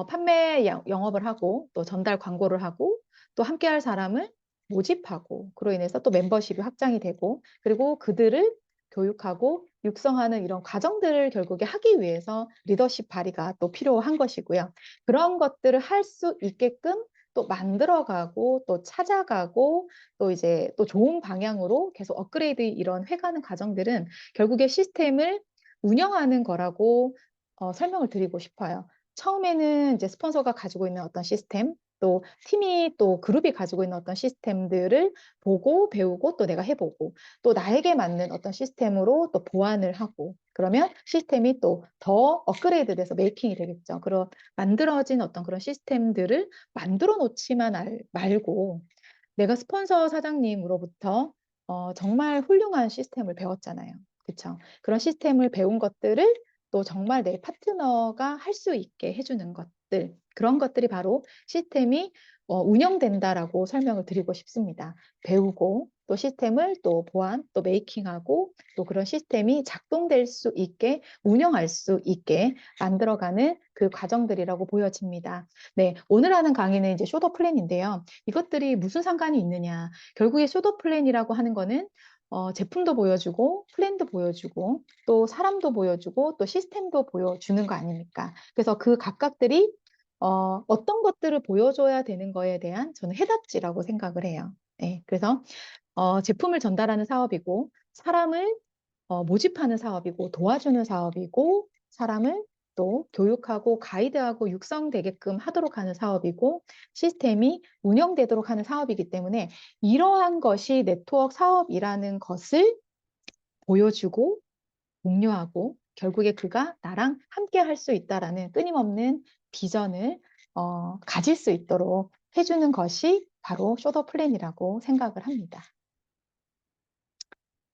판매 영업을 하고 또 전달 광고를 하고 또 함께할 사람을 모집하고 그로 인해서 또 멤버십이 확장이 되고 그리고 그들을 교육하고 육성하는 이런 과정들을 결국에 하기 위해서 리더십 발휘가 또 필요한 것이고요. 그런 것들을 할 수 있게끔 또 만들어가고 또 찾아가고 또 이제 또 좋은 방향으로 계속 업그레이드 이런 해가는 과정들은 결국에 시스템을 운영하는 거라고 설명을 드리고 싶어요. 처음에는 이제 스폰서가 가지고 있는 어떤 시스템, 또 팀이 또 그룹이 가지고 있는 어떤 시스템들을 보고 배우고 또 내가 해보고 또 나에게 맞는 어떤 시스템으로 또 보완을 하고 그러면 시스템이 또 더 업그레이드 돼서 메이킹이 되겠죠. 그런 만들어진 어떤 그런 시스템들을 만들어 놓지만 말고 내가 스폰서 사장님으로부터 정말 훌륭한 시스템을 배웠잖아요. 그렇죠? 그런 시스템을 배운 것들을 또 정말 내 파트너가 할 수 있게 해주는 것들 그런 것들이 바로 시스템이 운영된다라고 설명을 드리고 싶습니다. 배우고 또 시스템을 또 보완, 또 메이킹하고 또 그런 시스템이 작동될 수 있게 운영할 수 있게 만들어가는 그 과정들이라고 보여집니다. 네, 오늘 하는 강의는 이제 쇼더 플랜인데요. 이것들이 무슨 상관이 있느냐. 결국에 쇼더 플랜이라고 하는 거는 제품도 보여주고 플랜도 보여주고 또 사람도 보여주고 또 시스템도 보여주는 거 아닙니까? 그래서 그 각각들이 어떤 것들을 보여줘야 되는 거에 대한 저는 해답지라고 생각을 해요. 네, 그래서 제품을 전달하는 사업이고 사람을 모집하는 사업이고 도와주는 사업이고 사람을 또 교육하고 가이드하고 육성되게끔 하도록 하는 사업이고 시스템이 운영되도록 하는 사업이기 때문에 이러한 것이 네트워크 사업이라는 것을 보여주고 공유하고 결국에 그가 나랑 함께 할 수 있다라는 끊임없는 비전을 가질 수 있도록 해주는 것이 바로 쇼더 플랜이라고 생각을 합니다.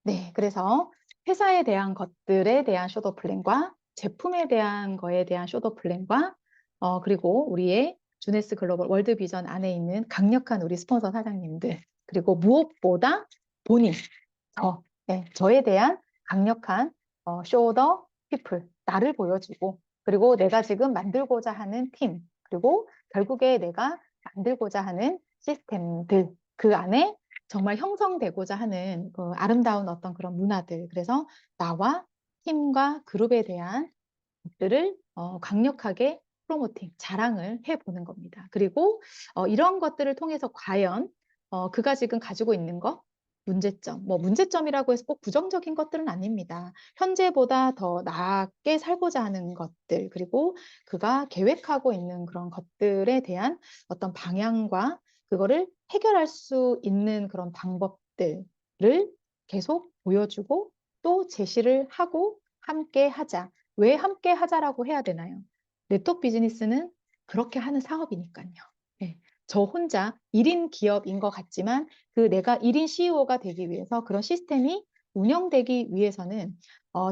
네, 그래서 회사에 대한 것들에 대한 쇼더 플랜과 제품에 대한 거에 대한 쇼더 플랜과 그리고 우리의 주네스 글로벌 월드 비전 안에 있는 강력한 우리 스폰서 사장님들 그리고 무엇보다 본인, 네, 저에 대한 강력한 쇼더 피플, 나를 보여주고 그리고 내가 지금 만들고자 하는 팀 그리고 결국에 내가 만들고자 하는 시스템들 그 안에 정말 형성되고자 하는 그 아름다운 어떤 그런 문화들. 그래서 나와 팀과 그룹에 대한 것들을 강력하게 프로모팅, 자랑을 해보는 겁니다. 그리고 이런 것들을 통해서 과연 그가 지금 가지고 있는 것, 문제점, 뭐 문제점이라고 해서 꼭 부정적인 것들은 아닙니다. 현재보다 더 나게 살고자 하는 것들, 그리고 그가 계획하고 있는 그런 것들에 대한 어떤 방향과 그거를 해결할 수 있는 그런 방법들을 계속 보여주고 또 제시를 하고 함께 하자. 왜 함께 하자라고 해야 되나요? 네트워크 비즈니스는 그렇게 하는 사업이니까요. 네. 저 혼자 1인 기업인 것 같지만 그 내가 1인 CEO가 되기 위해서 그런 시스템이 운영되기 위해서는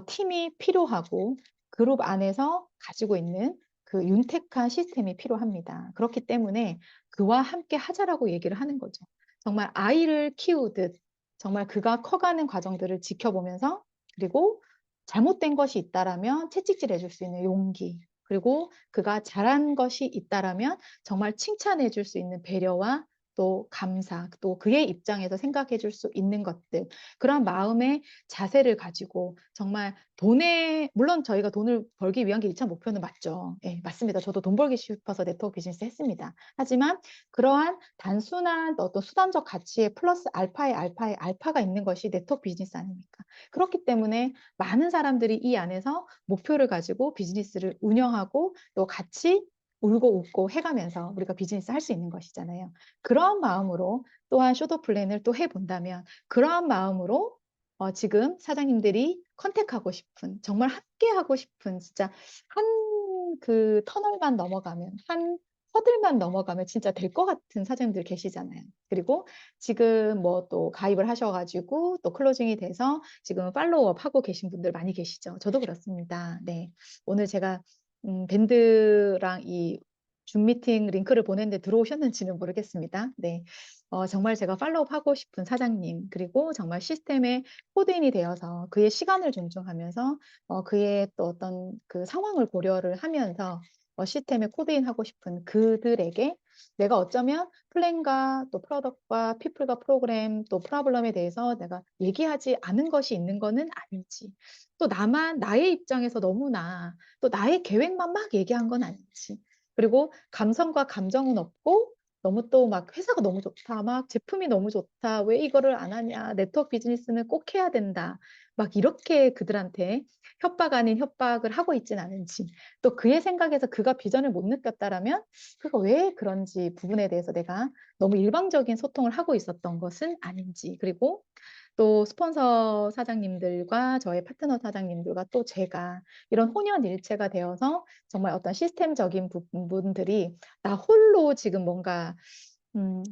팀이 필요하고 그룹 안에서 가지고 있는 그 윤택한 시스템이 필요합니다. 그렇기 때문에 그와 함께 하자라고 얘기를 하는 거죠. 정말 아이를 키우듯 정말 그가 커가는 과정들을 지켜보면서 그리고 잘못된 것이 있다라면 채찍질 해줄 수 있는 용기 그리고 그가 잘한 것이 있다라면 정말 칭찬해 줄 수 있는 배려와 또 감사, 또 그의 입장에서 생각해 줄 수 있는 것들 그런 마음의 자세를 가지고 정말 물론 저희가 돈을 벌기 위한 게 1차 목표는 맞죠. 예, 맞습니다. 저도 돈 벌기 싶어서 네트워크 비즈니스 했습니다. 하지만 그러한 단순한 어떤 수단적 가치에 플러스 알파의 알파가 있는 것이 네트워크 비즈니스 아닙니까? 그렇기 때문에 많은 사람들이 이 안에서 목표를 가지고 비즈니스를 운영하고 또 같이 울고 웃고 해가면서 우리가 비즈니스 할 수 있는 것이잖아요. 그러한 마음으로 또한 쇼더 플랜을 또 해본다면 그러한 마음으로 지금 사장님들이 컨택하고 싶은 정말 함께 하고 싶은 진짜 한 그 터널만 넘어가면 한 허들만 넘어가면 진짜 될 것 같은 사장님들 계시잖아요. 그리고 지금 뭐 또 가입을 하셔가지고 또 클로징이 돼서 지금 팔로우업 하고 계신 분들 많이 계시죠. 저도 그렇습니다. 네. 오늘 제가 밴드랑 이 줌 미팅 링크를 보냈는데 들어오셨는지는 모르겠습니다. 네. 정말 제가 팔로우업 하고 싶은 사장님, 그리고 정말 시스템에 코드인이 되어서 그의 시간을 존중하면서 그의 또 어떤 그 상황을 고려를 하면서 시스템에 코드인 하고 싶은 그들에게 내가 어쩌면 플랜과 또 프로덕트와 피플과 프로그램 또 프로블럼에 대해서 내가 얘기하지 않은 것이 있는 거는 아닌지, 또 나만 나의 입장에서 너무나 또 나의 계획만 막 얘기한 건 아닌지, 그리고 감성과 감정은 없고 너무 또 막 회사가 너무 좋다, 막 제품이 너무 좋다, 왜 이거를 안 하냐, 네트워크 비즈니스는 꼭 해야 된다, 막 이렇게 그들한테 협박 아닌 협박을 하고 있진 않은지, 또 그의 생각에서 그가 비전을 못 느꼈다라면 그가 왜 그런지 부분에 대해서 내가 너무 일방적인 소통을 하고 있었던 것은 아닌지, 그리고 또 스폰서 사장님들과 저의 파트너 사장님들과 또 제가 이런 혼연일체가 되어서 정말 어떤 시스템적인 부분들이 나 홀로 지금 뭔가 음,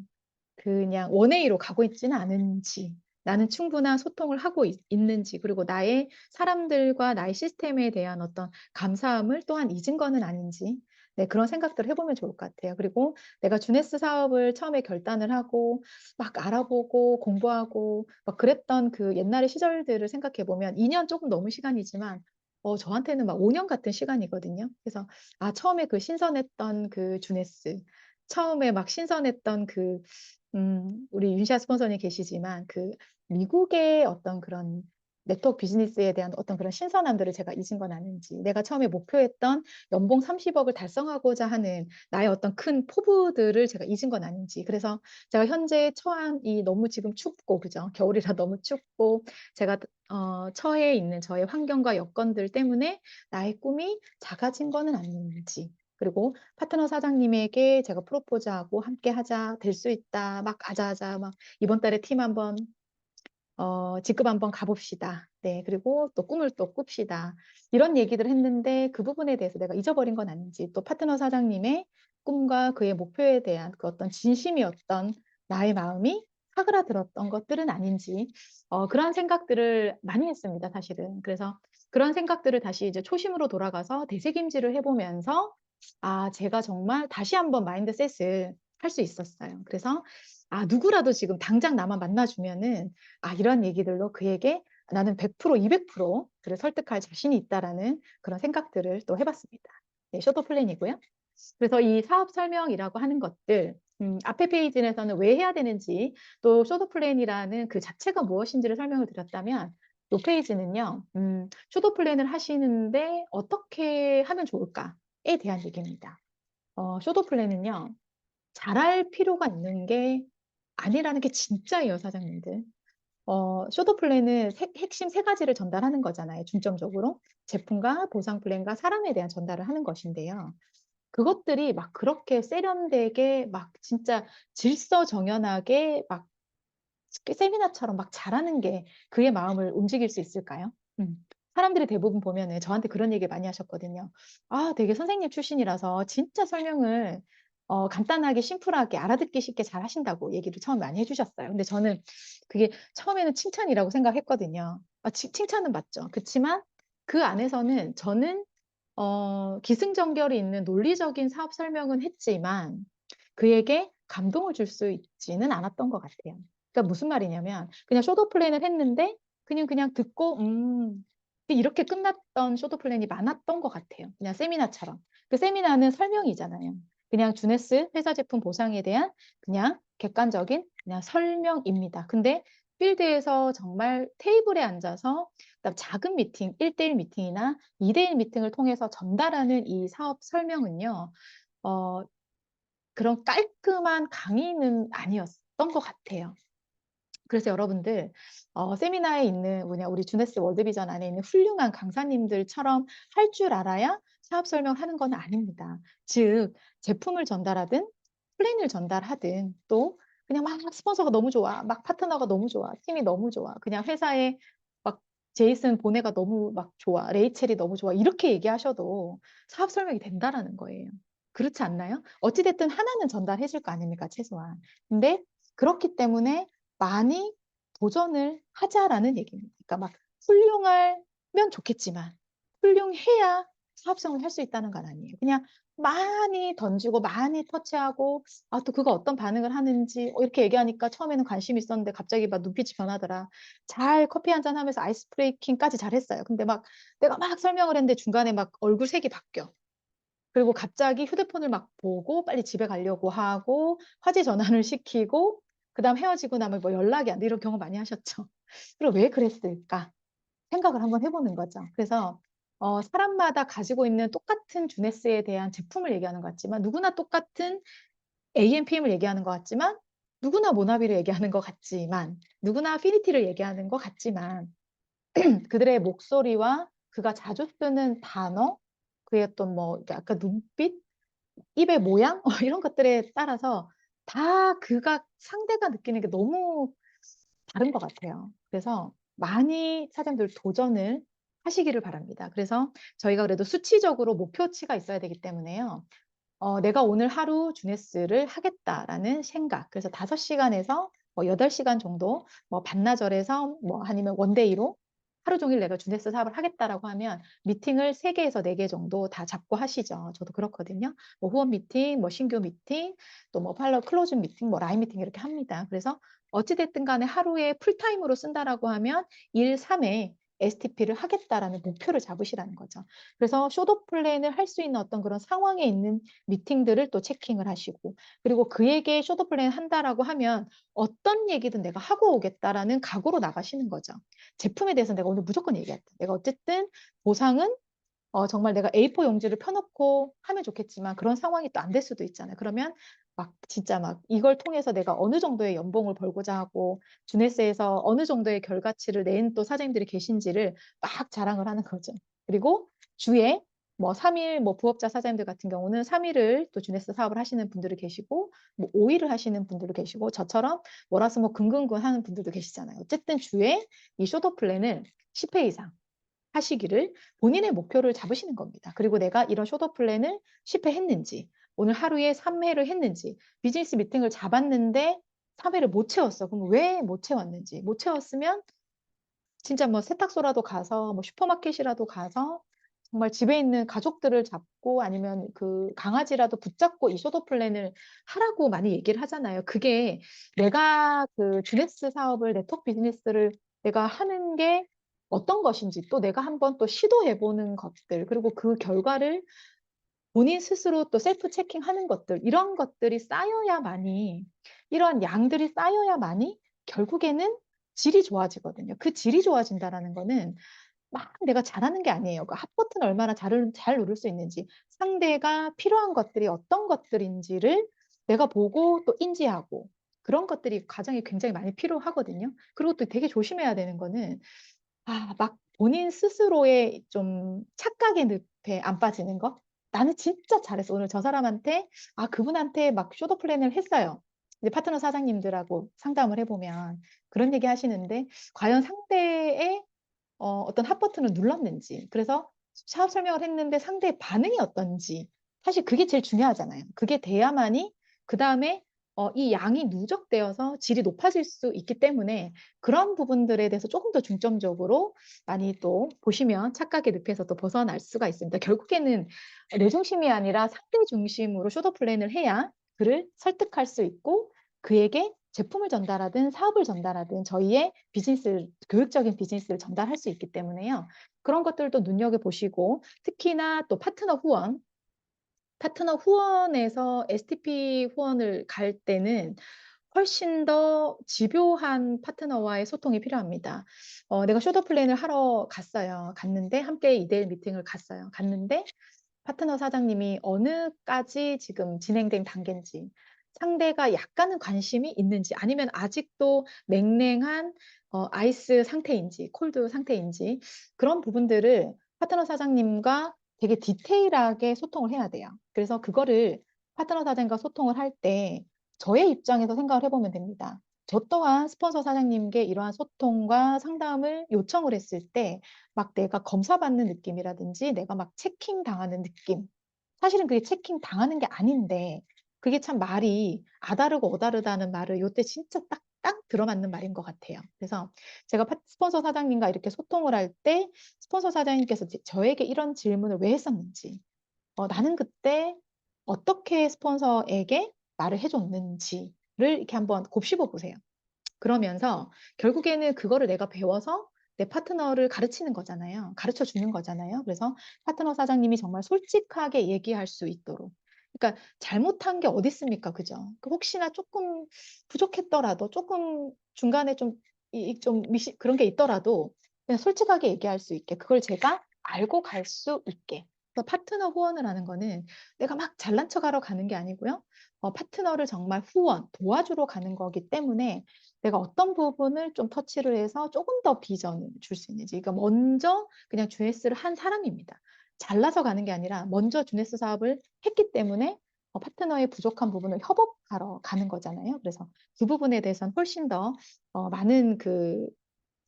그냥 원웨이로 가고 있지는 않은지, 나는 충분한 소통을 하고 있는지, 그리고 나의 사람들과 나의 시스템에 대한 어떤 감사함을 또한 잊은 거는 아닌지, 네, 그런 생각들을 해보면 좋을 것 같아요. 그리고 내가 주네스 사업을 처음에 결단을 하고 막 알아보고 공부하고 막 그랬던 그 옛날의 시절들을 생각해 보면 2년 조금 넘은 시간이지만 저한테는 막 5년 같은 시간이거든요. 그래서 처음에 그 신선했던 그 주네스, 처음에 막 신선했던 그 우리 윤시아 스폰서님 계시지만 그 미국의 어떤 그런 네트워크 비즈니스에 대한 어떤 그런 신선함들을 제가 잊은 건 아닌지, 내가 처음에 목표했던 연봉 30억을 달성하고자 하는 나의 어떤 큰 포부들을 제가 잊은 건 아닌지, 그래서 제가 현재 처한 이 너무 지금 춥고, 그죠? 겨울이라 너무 춥고, 제가 처해 있는 저의 환경과 여건들 때문에 나의 꿈이 작아진 거는 아닌지, 그리고 파트너 사장님에게 제가 프로포즈하고 함께 하자, 될 수 있다, 막 가자 하자, 막 이번 달에 팀 한번 직급 한번 가봅시다. 네, 그리고 또 꿈을 또 꿉시다. 이런 얘기들을 했는데 그 부분에 대해서 내가 잊어버린 건 아닌지, 또 파트너 사장님의 꿈과 그의 목표에 대한 그 어떤 진심이었던 나의 마음이 사그라들었던 것들은 아닌지, 그런 생각들을 많이 했습니다, 사실은. 그래서 그런 생각들을 다시 이제 초심으로 돌아가서 되새김질을 해보면서 제가 정말 다시 한번 마인드셋을 할 수 있었어요. 그래서 누구라도 지금 당장 나만 만나주면은 이런 얘기들로 그에게 나는 100%, 200% 그를 설득할 자신이 있다라는 그런 생각들을 또 해봤습니다. 네, 쇼도 플랜이고요. 그래서 이 사업 설명이라고 하는 것들, 앞에 페이지에서는 왜 해야 되는지, 또 쇼도 플랜이라는 그 자체가 무엇인지를 설명을 드렸다면, 이 페이지는요, 쇼도 플랜을 하시는데 어떻게 하면 좋을까에 대한 얘기입니다. 쇼도 플랜은요, 잘할 필요가 있는 게 아니라는 게 진짜예요, 사장님들. 쇼도 플랜은 핵심 세 가지를 전달하는 거잖아요, 중점적으로. 제품과 보상 플랜과 사람에 대한 전달을 하는 것인데요. 그것들이 막 그렇게 세련되게 막 진짜 질서정연하게 막 세미나처럼 막 잘하는 게 그의 마음을 움직일 수 있을까요? 사람들이 대부분 보면은 저한테 그런 얘기 많이 하셨거든요. 되게 선생님 출신이라서 진짜 설명을 간단하게 심플하게 알아듣기 쉽게 잘 하신다고 얘기를 처음 많이 해주셨어요. 근데 저는 그게 처음에는 칭찬이라고 생각했거든요. 칭찬은 맞죠. 그렇지만 그 안에서는 저는 기승전결이 있는 논리적인 사업 설명은 했지만 그에게 감동을 줄 수 있지는 않았던 것 같아요. 그러니까 무슨 말이냐면 그냥 쇼도 플랜을 했는데 그냥 듣고 이렇게 끝났던 쇼도 플랜이 많았던 것 같아요. 그냥 세미나처럼. 그 세미나는 설명이잖아요. 그냥 주네스 회사 제품 보상에 대한 그냥 객관적인 그냥 설명입니다. 근데 필드에서 정말 테이블에 앉아서 작은 미팅, 1대1 미팅이나 2대1 미팅을 통해서 전달하는 이 사업 설명은요, 어, 그런 깔끔한 강의는 아니었던 것 같아요. 그래서 여러분들 세미나에 있는 우리 주네스 월드비전 안에 있는 훌륭한 강사님들처럼 할 줄 알아야 사업 설명하는 건 아닙니다. 즉 제품을 전달하든 플랜을 전달하든 또 그냥 막 스폰서가 너무 좋아, 막 파트너가 너무 좋아, 팀이 너무 좋아, 그냥 회사에 막 제이슨 보네가 너무 막 좋아, 레이첼이 너무 좋아 이렇게 얘기하셔도 사업 설명이 된다라는 거예요. 그렇지 않나요? 어찌됐든 하나는 전달해 줄 거 아닙니까, 최소한. 근데 그렇기 때문에 많이 도전을 하자라는 얘기입니다. 그러니까 막 훌륭하면 좋겠지만 훌륭해야 사업성을 할 수 있다는 건 아니에요. 그냥 많이 던지고 많이 터치하고 또 그거 어떤 반응을 하는지 이렇게 얘기하니까 처음에는 관심이 있었는데 갑자기 막 눈빛이 변하더라. 잘 커피 한잔 하면서 아이스 브레이킹까지 잘했어요. 근데 막 내가 막 설명을 했는데 중간에 막 얼굴 색이 바뀌어. 그리고 갑자기 휴대폰을 막 보고 빨리 집에 가려고 하고 화제 전환을 시키고 그다음 헤어지고 나면 뭐 연락이 안 돼. 이런 경험 많이 하셨죠. 그리고 왜 그랬을까? 생각을 한번 해보는 거죠. 그래서 사람마다 가지고 있는 똑같은 주네스에 대한 제품을 얘기하는 것 같지만 누구나 똑같은 AMPM을 얘기하는 것 같지만 누구나 모나비를 얘기하는 것 같지만 누구나 피니티를 얘기하는 것 같지만 그들의 목소리와 그가 자주 쓰는 단어 그의 어떤 뭐 약간 눈빛, 입의 모양 이런 것들에 따라서 다 그가 상대가 느끼는 게 너무 다른 것 같아요. 그래서 많이 사장들 도전을 하시기를 바랍니다. 그래서 저희가 그래도 수치적으로 목표치가 있어야 되기 때문에요. 내가 오늘 하루 주네스를 하겠다라는 생각. 그래서 5시간에서 뭐 8시간 정도, 뭐 반나절에서 뭐 아니면 원데이로 하루 종일 내가 주네스 사업을 하겠다라고 하면 미팅을 3개에서 4개 정도 다 잡고 하시죠. 저도 그렇거든요. 뭐 후원 미팅, 뭐 신규 미팅, 또 뭐 팔로우 클로징 미팅, 뭐 라인 미팅 이렇게 합니다. 그래서 어찌됐든 간에 하루에 풀타임으로 쓴다라고 하면 1, 3회 STP를 하겠다라는 목표를 잡으시라는 거죠. 그래서 숏업 플랜을 할 수 있는 어떤 그런 상황에 있는 미팅들을 또 체킹을 하시고 그리고 그에게 숏업 플랜 한다라고 하면 어떤 얘기든 내가 하고 오겠다라는 각오로 나가시는 거죠. 제품에 대해서 내가 오늘 무조건 얘기했다. 내가 어쨌든 보상은 정말 내가 A4 용지를 펴놓고 하면 좋겠지만 그런 상황이 또 안 될 수도 있잖아요. 그러면 막 진짜 막 이걸 통해서 내가 어느 정도의 연봉을 벌고자 하고 주네스에서 어느 정도의 결과치를 낸 또 사장님들이 계신지를 막 자랑을 하는 거죠. 그리고 주에 뭐 3일 뭐 부업자 사장님들 같은 경우는 3일을 또 주네스 사업을 하시는 분들이 계시고 뭐 5일을 하시는 분들도 계시고 저처럼 월화수목 금금군 하는 분들도 계시잖아요. 어쨌든 주에 이 쇼더 플랜을 10회 이상 하시기를 본인의 목표를 잡으시는 겁니다. 그리고 내가 이런 쇼더 플랜을 10회 했는지, 오늘 하루에 3회를 했는지, 비즈니스 미팅을 잡았는데 3회를 못 채웠어. 그럼 왜 못 채웠는지, 못 채웠으면 진짜 뭐 세탁소라도 가서 뭐 슈퍼마켓이라도 가서 정말 집에 있는 가족들을 잡고 아니면 그 강아지라도 붙잡고 이 쇼더 플랜을 하라고 많이 얘기를 하잖아요. 그게 내가 그 주네스 사업을 네트워크 비즈니스를 내가 하는 게 어떤 것인지 또 내가 한번 또 시도해보는 것들 그리고 그 결과를 본인 스스로 또 셀프 체킹하는 것들 이런 것들이 쌓여야만이 이런 양들이 쌓여야만이 결국에는 질이 좋아지거든요. 그 질이 좋아진다라는 거는 막 내가 잘하는 게 아니에요. 그 핫 버튼 얼마나 잘 누를 수 있는지 상대가 필요한 것들이 어떤 것들인지를 내가 보고 또 인지하고 그런 것들이 과정이 굉장히 많이 필요하거든요. 그리고 또 되게 조심해야 되는 거는 막 본인 스스로의 좀 착각의 늪에 안 빠지는 거? 나는 진짜 잘했어. 오늘 저 사람한테, 그분한테 막 쇼도 플랜을 했어요. 이제 파트너 사장님들하고 상담을 해보면 그런 얘기 하시는데, 과연 상대의 어떤 핫 버튼을 눌렀는지, 그래서 사업 설명을 했는데 상대의 반응이 어떤지, 사실 그게 제일 중요하잖아요. 그게 돼야만이 그 다음에 이 양이 누적되어서 질이 높아질 수 있기 때문에 그런 부분들에 대해서 조금 더 중점적으로 많이 또 보시면 착각의 늪에서 또 벗어날 수가 있습니다. 결국에는 내 중심이 아니라 상대 중심으로 쇼더 플랜을 해야 그를 설득할 수 있고 그에게 제품을 전달하든 사업을 전달하든 저희의 비즈니스, 교육적인 비즈니스를 전달할 수 있기 때문에요. 그런 것들도 눈여겨보시고 특히나 또 파트너 후원에서 STP 후원을 갈 때는 훨씬 더 집요한 파트너와의 소통이 필요합니다. 내가 쇼더 플랜을 하러 갔는데 함께 2대1 미팅을 갔는데 파트너 사장님이 어느까지 지금 진행된 단계인지 상대가 약간은 관심이 있는지 아니면 아직도 냉랭한 아이스 상태인지 콜드 상태인지 그런 부분들을 파트너 사장님과 되게 디테일하게 소통을 해야 돼요. 그래서 그거를 파트너 사장님과 소통을 할 때 저의 입장에서 생각을 해보면 됩니다. 저 또한 스폰서 사장님께 이러한 소통과 상담을 요청을 했을 때 막 내가 검사받는 느낌이라든지 내가 막 체킹 당하는 느낌. 사실은 그게 체킹 당하는 게 아닌데 그게 참 말이 아다르고 어다르다는 말을 요때 진짜 딱 딱 들어맞는 말인 것 같아요. 그래서 제가 스폰서 사장님과 이렇게 소통을 할 때 스폰서 사장님께서 저에게 이런 질문을 왜 했었는지, 나는 그때 어떻게 스폰서에게 말을 해줬는지를 이렇게 한번 곱씹어 보세요. 그러면서 결국에는 그거를 내가 배워서 내 파트너를 가르치는 거잖아요. 가르쳐 주는 거잖아요. 그래서 파트너 사장님이 정말 솔직하게 얘기할 수 있도록. 그러니까 잘못한 게 어디 있습니까? 그죠? 혹시나 조금 부족했더라도 조금 중간에 좀 그런 게 있더라도 그냥 솔직하게 얘기할 수 있게 그걸 제가 알고 갈 수 있게. 그래서 파트너 후원을 하는 거는 내가 막 잘난 척하러 가는 게 아니고요. 파트너를 정말 후원, 도와주러 가는 거기 때문에 내가 어떤 부분을 좀 터치를 해서 조금 더 비전을 줄 수 있는지. 그러니까 먼저 그냥 주네스를 한 사람입니다. 잘나서 가는 게 아니라 먼저 주네스 사업을 했기 때문에 파트너의 부족한 부분을 협업하러 가는 거잖아요. 그래서 그 부분에 대해서는 훨씬 더 많은 그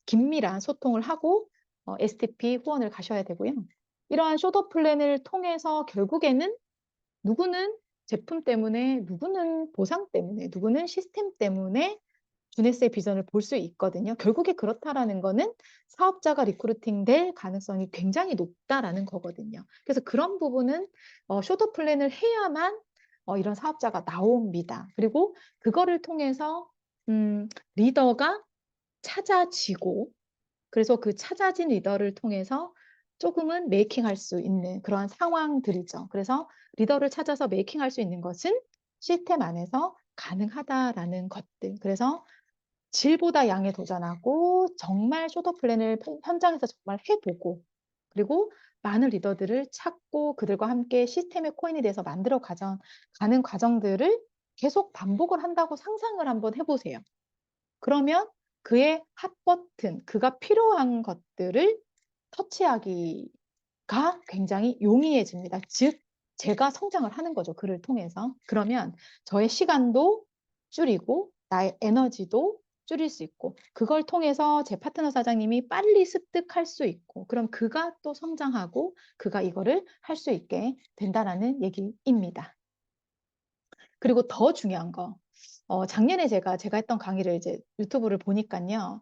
긴밀한 소통을 하고 STP 후원을 가셔야 되고요. 이러한 쇼더 플랜을 통해서 결국에는 누구는 제품 때문에, 누구는 보상 때문에, 누구는 시스템 때문에 주네스의 비전을 볼 수 있거든요. 결국에 그렇다라는 거는 사업자가 리크루팅 될 가능성이 굉장히 높다라는 거거든요. 그래서 그런 부분은 쇼더 플랜을 해야만 이런 사업자가 나옵니다. 그리고 그거를 통해서 리더가 찾아지고 그래서 그 찾아진 리더를 통해서 조금은 메이킹할 수 있는 그러한 상황들이죠. 그래서 리더를 찾아서 메이킹할 수 있는 것은 시스템 안에서 가능하다라는 것들. 그래서 질보다 양에 도전하고 정말 쇼더 플랜을 현장에서 정말 해보고 그리고 많은 리더들을 찾고 그들과 함께 시스템의 코인이 돼서 만들어 가는 과정들을 계속 반복을 한다고 상상을 한번 해보세요. 그러면 그의 핫 버튼, 그가 필요한 것들을 터치하기가 굉장히 용이해집니다. 즉, 제가 성장을 하는 거죠. 그를 통해서. 그러면 저의 시간도 줄이고 나의 에너지도 줄일 수 있고 그걸 통해서 제 파트너 사장님이 빨리 습득할 수 있고 그럼 그가 또 성장하고 그가 이거를 할 수 있게 된다라는 얘기입니다. 그리고 더 중요한 거 작년에 제가 했던 강의를 이제 유튜브를 보니까요.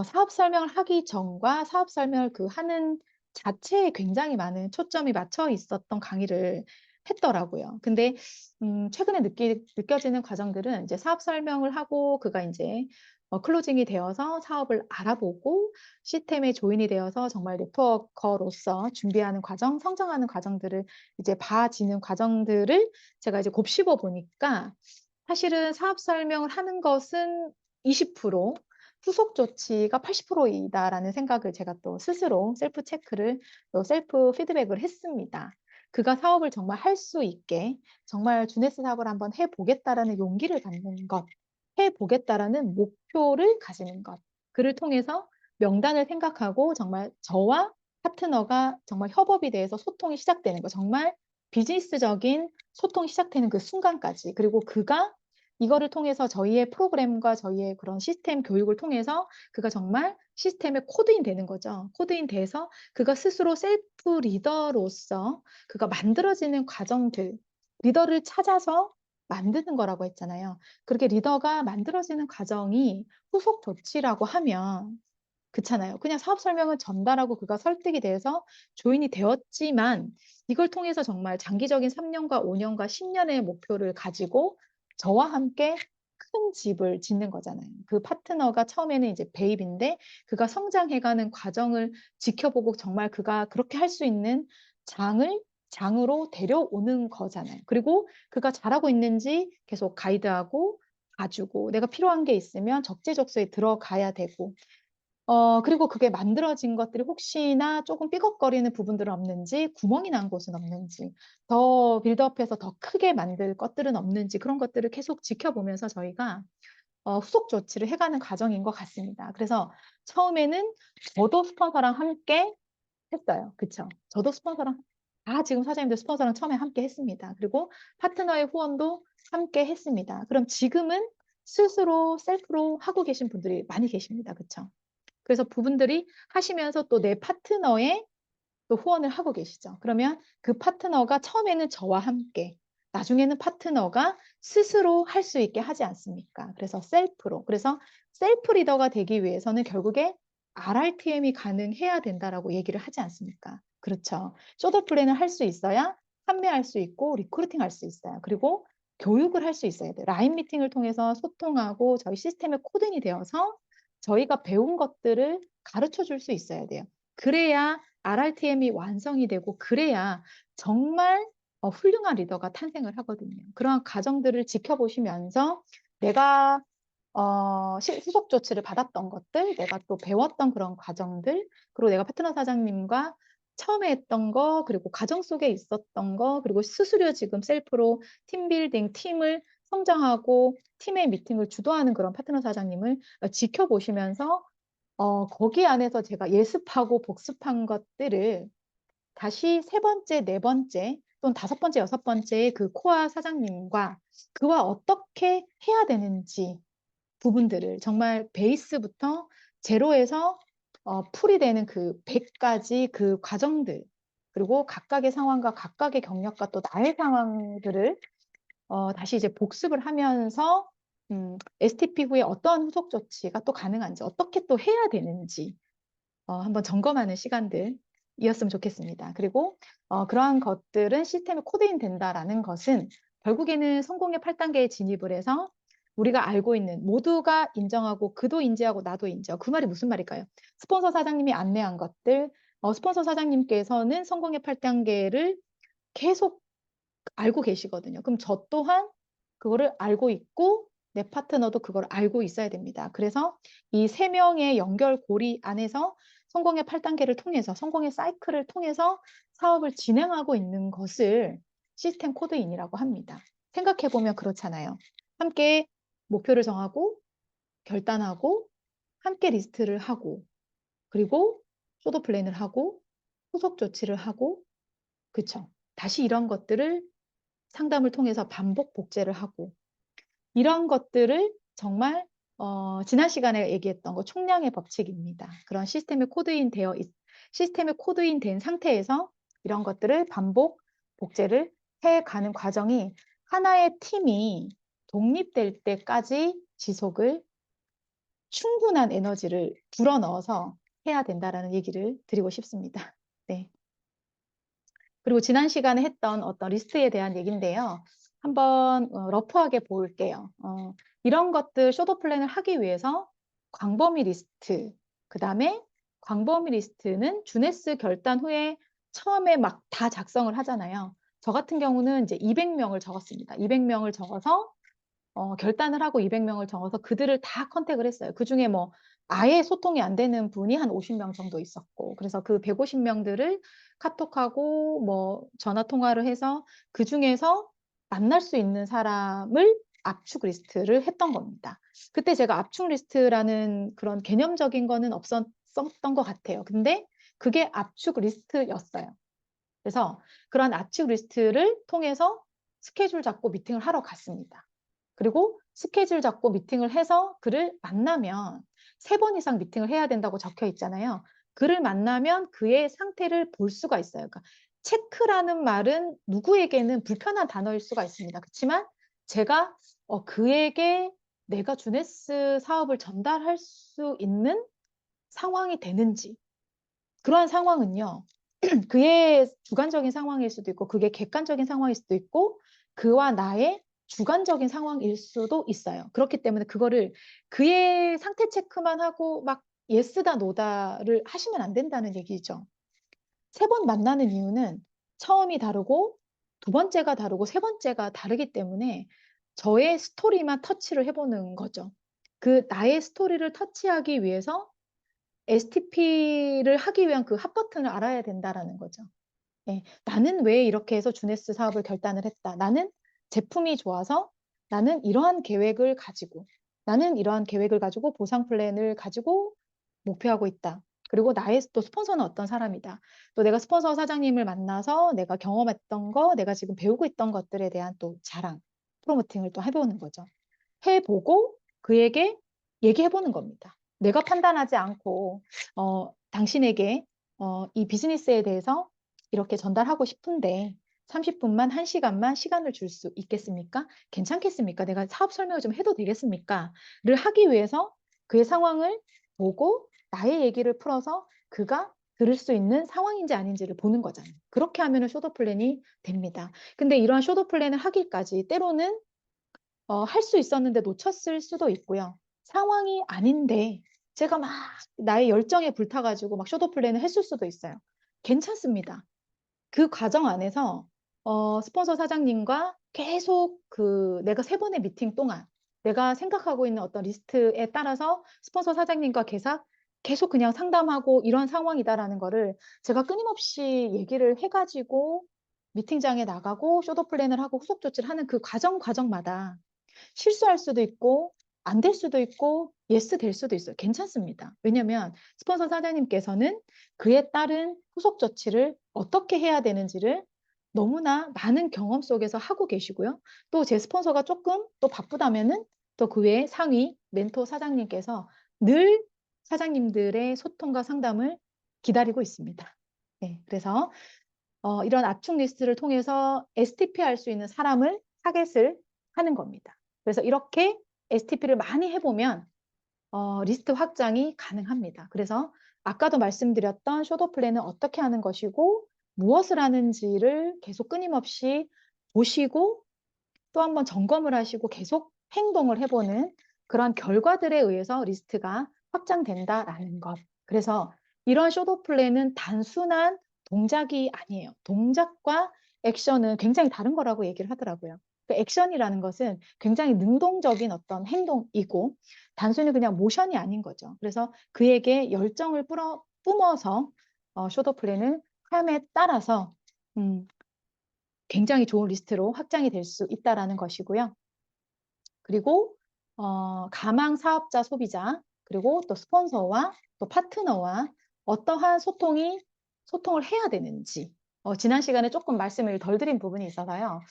사업 설명을 하기 전과 사업 설명을 그 하는 자체에 굉장히 많은 초점이 맞춰 있었던 강의를 했더라고요. 근데 최근에 느껴지는 과정들은 이제 사업 설명을 하고 그가 이제 클로징이 되어서 사업을 알아보고 시스템에 조인이 되어서 정말 네트워커로서 준비하는 과정, 성장하는 과정들을 이제 봐지는 과정들을 제가 이제 곱씹어 보니까 사실은 사업 설명을 하는 것은 20%, 후속 조치가 80%이다라는 생각을 제가 또 스스로 셀프 체크를 또 셀프 피드백을 했습니다. 그가 사업을 정말 할 수 있게 정말 주네스 사업을 한번 해보겠다라는 용기를 갖는 것, 해보겠다라는 목표를 가지는 것, 그를 통해서 명단을 생각하고 정말 저와 파트너가 정말 협업이 돼서 소통이 시작되는 것, 정말 비즈니스적인 소통이 시작되는 그 순간까지 그리고 그가 이거를 통해서 저희의 프로그램과 저희의 그런 시스템 교육을 통해서 그가 정말 시스템에 코드인 되는 거죠. 코드인 돼서 그가 스스로 셀프 리더로서 그가 만들어지는 과정들, 리더를 찾아서 만드는 거라고 했잖아요. 그렇게 리더가 만들어지는 과정이 후속 조치라고 하면 그렇잖아요. 그냥 사업 설명을 전달하고 그가 설득이 돼서 조인이 되었지만 이걸 통해서 정말 장기적인 3년과 5년과 10년의 목표를 가지고 저와 함께 큰 집을 짓는 거잖아요. 그 파트너가 처음에는 이제 베이비인데 그가 성장해가는 과정을 지켜보고 정말 그가 그렇게 할 수 있는 장으로 데려오는 거잖아요. 그리고 그가 잘하고 있는지 계속 가이드하고 봐주고 내가 필요한 게 있으면 적재적소에 들어가야 되고 그리고 그게 만들어진 것들이 혹시나 조금 삐걱거리는 부분들은 없는지, 구멍이 난 곳은 없는지, 더 빌드업해서 더 크게 만들 것들은 없는지 그런 것들을 계속 지켜보면서 저희가 후속 조치를 해가는 과정인 것 같습니다. 그래서 처음에는 저도 스폰서랑 함께 했어요. 그쵸? 저도 스폰서랑 다 지금 사장님들 스폰서랑 처음에 함께 했습니다. 그리고 파트너의 후원도 함께 했습니다. 그럼 지금은 스스로 셀프로 하고 계신 분들이 많이 계십니다. 그쵸? 그래서 부분들이 하시면서 또 내 파트너의 또 후원을 하고 계시죠. 그러면 그 파트너가 처음에는 저와 함께 나중에는 파트너가 스스로 할 수 있게 하지 않습니까? 그래서 셀프로. 그래서 셀프 리더가 되기 위해서는 결국에 RRTM이 가능해야 된다라고 얘기를 하지 않습니까? 그렇죠. 쇼더 플랜을 할 수 있어야 판매할 수 있고 리크루팅 할 수 있어요. 그리고 교육을 할 수 있어야 돼요. 라인 미팅을 통해서 소통하고 저희 시스템에 코딩이 되어서 저희가 배운 것들을 가르쳐 줄 수 있어야 돼요. 그래야 RRTM이 완성이 되고 그래야 정말 훌륭한 리더가 탄생을 하거든요. 그러한 과정들을 지켜보시면서 내가 후속 조치를 받았던 것들, 내가 또 배웠던 그런 과정들, 그리고 내가 파트너 사장님과 처음에 했던 거, 그리고 과정 속에 있었던 거, 그리고 스스로 지금 셀프로 팀빌딩, 팀을 성장하고 팀의 미팅을 주도하는 그런 파트너 사장님을 지켜보시면서 거기 안에서 제가 예습하고 복습한 것들을 다시 세 번째, 네 번째 또는 다섯 번째, 여섯 번째 그 코아 사장님과 그와 어떻게 해야 되는지 부분들을 정말 베이스부터 제로에서 풀이 되는 그 100까지 그 과정들 그리고 각각의 상황과 각각의 경력과 또 나의 상황들을 다시 이제 복습을 하면서 STP 후에 어떠한 후속 조치가 또 가능한지 어떻게 또 해야 되는지 한번 점검하는 시간들이었으면 좋겠습니다. 그리고 그러한 것들은 시스템에 코드인 된다라는 것은 결국에는 성공의 8단계에 진입을 해서 우리가 알고 있는 모두가 인정하고 그도 인지하고 나도 인지하고 그 말이 무슨 말일까요? 스폰서 사장님이 안내한 것들 스폰서 사장님께서는 성공의 8단계를 계속 알고 계시거든요. 그럼 저 또한 그거를 알고 있고 내 파트너도 그걸 알고 있어야 됩니다. 그래서 이 세 명의 연결고리 안에서 성공의 8단계를 통해서 성공의 사이클을 통해서 사업을 진행하고 있는 것을 시스템 코드인이라고 합니다. 생각해보면 그렇잖아요. 함께 목표를 정하고 결단하고 함께 리스트를 하고 그리고 쇼도 플랜을 하고 후속 조치를 하고 그쵸. 다시 이런 것들을 상담을 통해서 반복 복제를 하고 이런 것들을 정말 지난 시간에 얘기했던 거 총량의 법칙입니다. 그런 시스템에 코드인 된 상태에서 이런 것들을 반복 복제를 해가는 과정이 하나의 팀이 독립될 때까지 지속을 충분한 에너지를 불어넣어서 해야 된다라는 얘기를 드리고 싶습니다. 네. 그리고 지난 시간에 했던 어떤 리스트에 대한 얘기인데요. 한번 러프하게 볼게요. 이런 것들 쇼도 플랜을 하기 위해서 광범위 리스트, 그 다음에 광범위 리스트는 주네스 결단 후에 처음에 막 다 작성을 하잖아요. 저 같은 경우는 이제 200명을 적었습니다. 200명을 적어서 결단을 하고 200명을 적어서 그들을 다 컨택을 했어요. 그중에 뭐 아예 소통이 안 되는 분이 한 50명 정도 있었고 그래서 그 150명들을 카톡하고 뭐 전화 통화를 해서 그중에서 만날 수 있는 사람을 압축 리스트를 했던 겁니다. 그때 제가 압축 리스트라는 그런 개념적인 거는 없었던 것 같아요. 근데 그게 압축 리스트였어요. 그래서 그런 압축 리스트를 통해서 스케줄 잡고 미팅을 하러 갔습니다. 그리고 스케줄 잡고 미팅을 해서 그를 만나면 3번 이상 미팅을 해야 된다고 적혀 있잖아요. 그를 만나면 그의 상태를 볼 수가 있어요. 그러니까 체크라는 말은 누구에게는 불편한 단어일 수가 있습니다. 그렇지만 제가 그에게 내가 주네스 사업을 전달할 수 있는 상황이 되는지 그러한 상황은요. 그의 주관적인 상황일 수도 있고 그게 객관적인 상황일 수도 있고 그와 나의 주관적인 상황일 수도 있어요. 그렇기 때문에 그거를 그의 상태 체크만 하고 막 예스다 노다를 하시면 안 된다는 얘기죠. 3번 만나는 이유는 처음이 다르고 두 번째가 다르고 세 번째가 다르기 때문에 저의 스토리만 터치를 해보는 거죠. 그 나의 스토리를 터치하기 위해서 STP를 하기 위한 그 핫 버튼을 알아야 된다라는 거죠. 예, 나는 왜 이렇게 해서 주네스 사업을 결단을 했다. 나는 제품이 좋아서 나는 이러한 계획을 가지고 나는 이러한 계획을 가지고 보상 플랜을 가지고 목표하고 있다. 그리고 나의 또 스폰서는 어떤 사람이다. 또 내가 스폰서 사장님을 만나서 내가 경험했던 거, 내가 지금 배우고 있던 것들에 대한 또 자랑, 프로모팅을 또 해보는 거죠. 해보고 그에게 얘기해보는 겁니다. 내가 판단하지 않고 당신에게 이 비즈니스에 대해서 이렇게 전달하고 싶은데 30분만, 1시간만 시간을 줄 수 있겠습니까? 괜찮겠습니까? 내가 사업 설명을 좀 해도 되겠습니까? 를 하기 위해서 그의 상황을 보고 나의 얘기를 풀어서 그가 들을 수 있는 상황인지 아닌지를 보는 거잖아요. 그렇게 하면 쇼도 플랜이 됩니다. 근데 이러한 쇼도 플랜을 하기까지 때로는 할 수 있었는데 놓쳤을 수도 있고요. 상황이 아닌데 제가 막 나의 열정에 불타가지고 막 쇼도 플랜을 했을 수도 있어요. 괜찮습니다. 그 과정 안에서 스폰서 사장님과 계속 그 내가 3번의 미팅 동안 내가 생각하고 있는 어떤 리스트에 따라서 스폰서 사장님과 계속 그냥 상담하고 이런 상황이다라는 거를 제가 끊임없이 얘기를 해가지고 미팅장에 나가고 쇼도 플랜을 하고 후속 조치를 하는 그 과정마다 실수할 수도 있고 안 될 수도 있고 예스 될 수도 있어요. 괜찮습니다. 왜냐하면 스폰서 사장님께서는 그에 따른 후속 조치를 어떻게 해야 되는지를 너무나 많은 경험 속에서 하고 계시고요. 또 제 스폰서가 조금 또 바쁘다면은 또 그 외에 상위 멘토 사장님께서 늘 사장님들의 소통과 상담을 기다리고 있습니다. 네, 그래서 이런 압축 리스트를 통해서 STP 할 수 있는 사람을 타겟을 하는 겁니다. 그래서 이렇게 STP를 많이 해보면 리스트 확장이 가능합니다. 그래서 아까도 말씀드렸던 쇼도 플랜은 어떻게 하는 것이고 무엇을 하는지를 계속 끊임없이 보시고 또 한번 점검을 하시고 계속 행동을 해보는 그런 결과들에 의해서 리스트가 확장된다라는 것. 그래서 이런 쇼도 플랜은 단순한 동작이 아니에요. 동작과 액션은 굉장히 다른 거라고 얘기를 하더라고요. 그 액션이라는 것은 굉장히 능동적인 어떤 행동이고 단순히 그냥 모션이 아닌 거죠. 그래서 그에게 열정을 뿜어서 쇼도 플랜을 함에 따라서 굉장히 좋은 리스트로 확장이 될 수 있다는 것이고요. 그리고 가망 사업자 소비자 그리고 또 스폰서와 또 파트너와 어떠한 소통을 해야 되는지 지난 시간에 조금 말씀을 덜 드린 부분이 있어서요.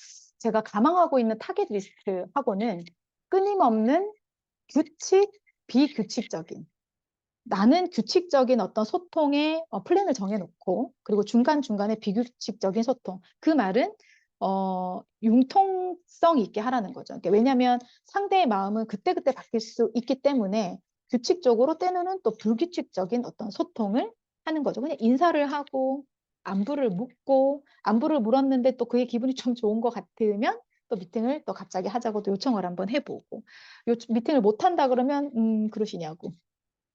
제가 가망하고 있는 타겟 리스트하고는 끊임없는 규칙, 비규칙적인 나는 규칙적인 어떤 소통의 플랜을 정해놓고 그리고 중간중간에 비규칙적인 소통. 그 말은 융통성 있게 하라는 거죠. 그러니까 왜냐하면 상대의 마음은 그때그때 바뀔 수 있기 때문에 규칙적으로 때로는 또 불규칙적인 어떤 소통을 하는 거죠. 그냥 인사를 하고 안부를 묻고 안부를 물었는데 또 그의 기분이 좀 좋은 것 같으면 또 미팅을 또 갑자기 하자고 또 요청을 한번 해보고 미팅을 못 한다 그러면 그러시냐고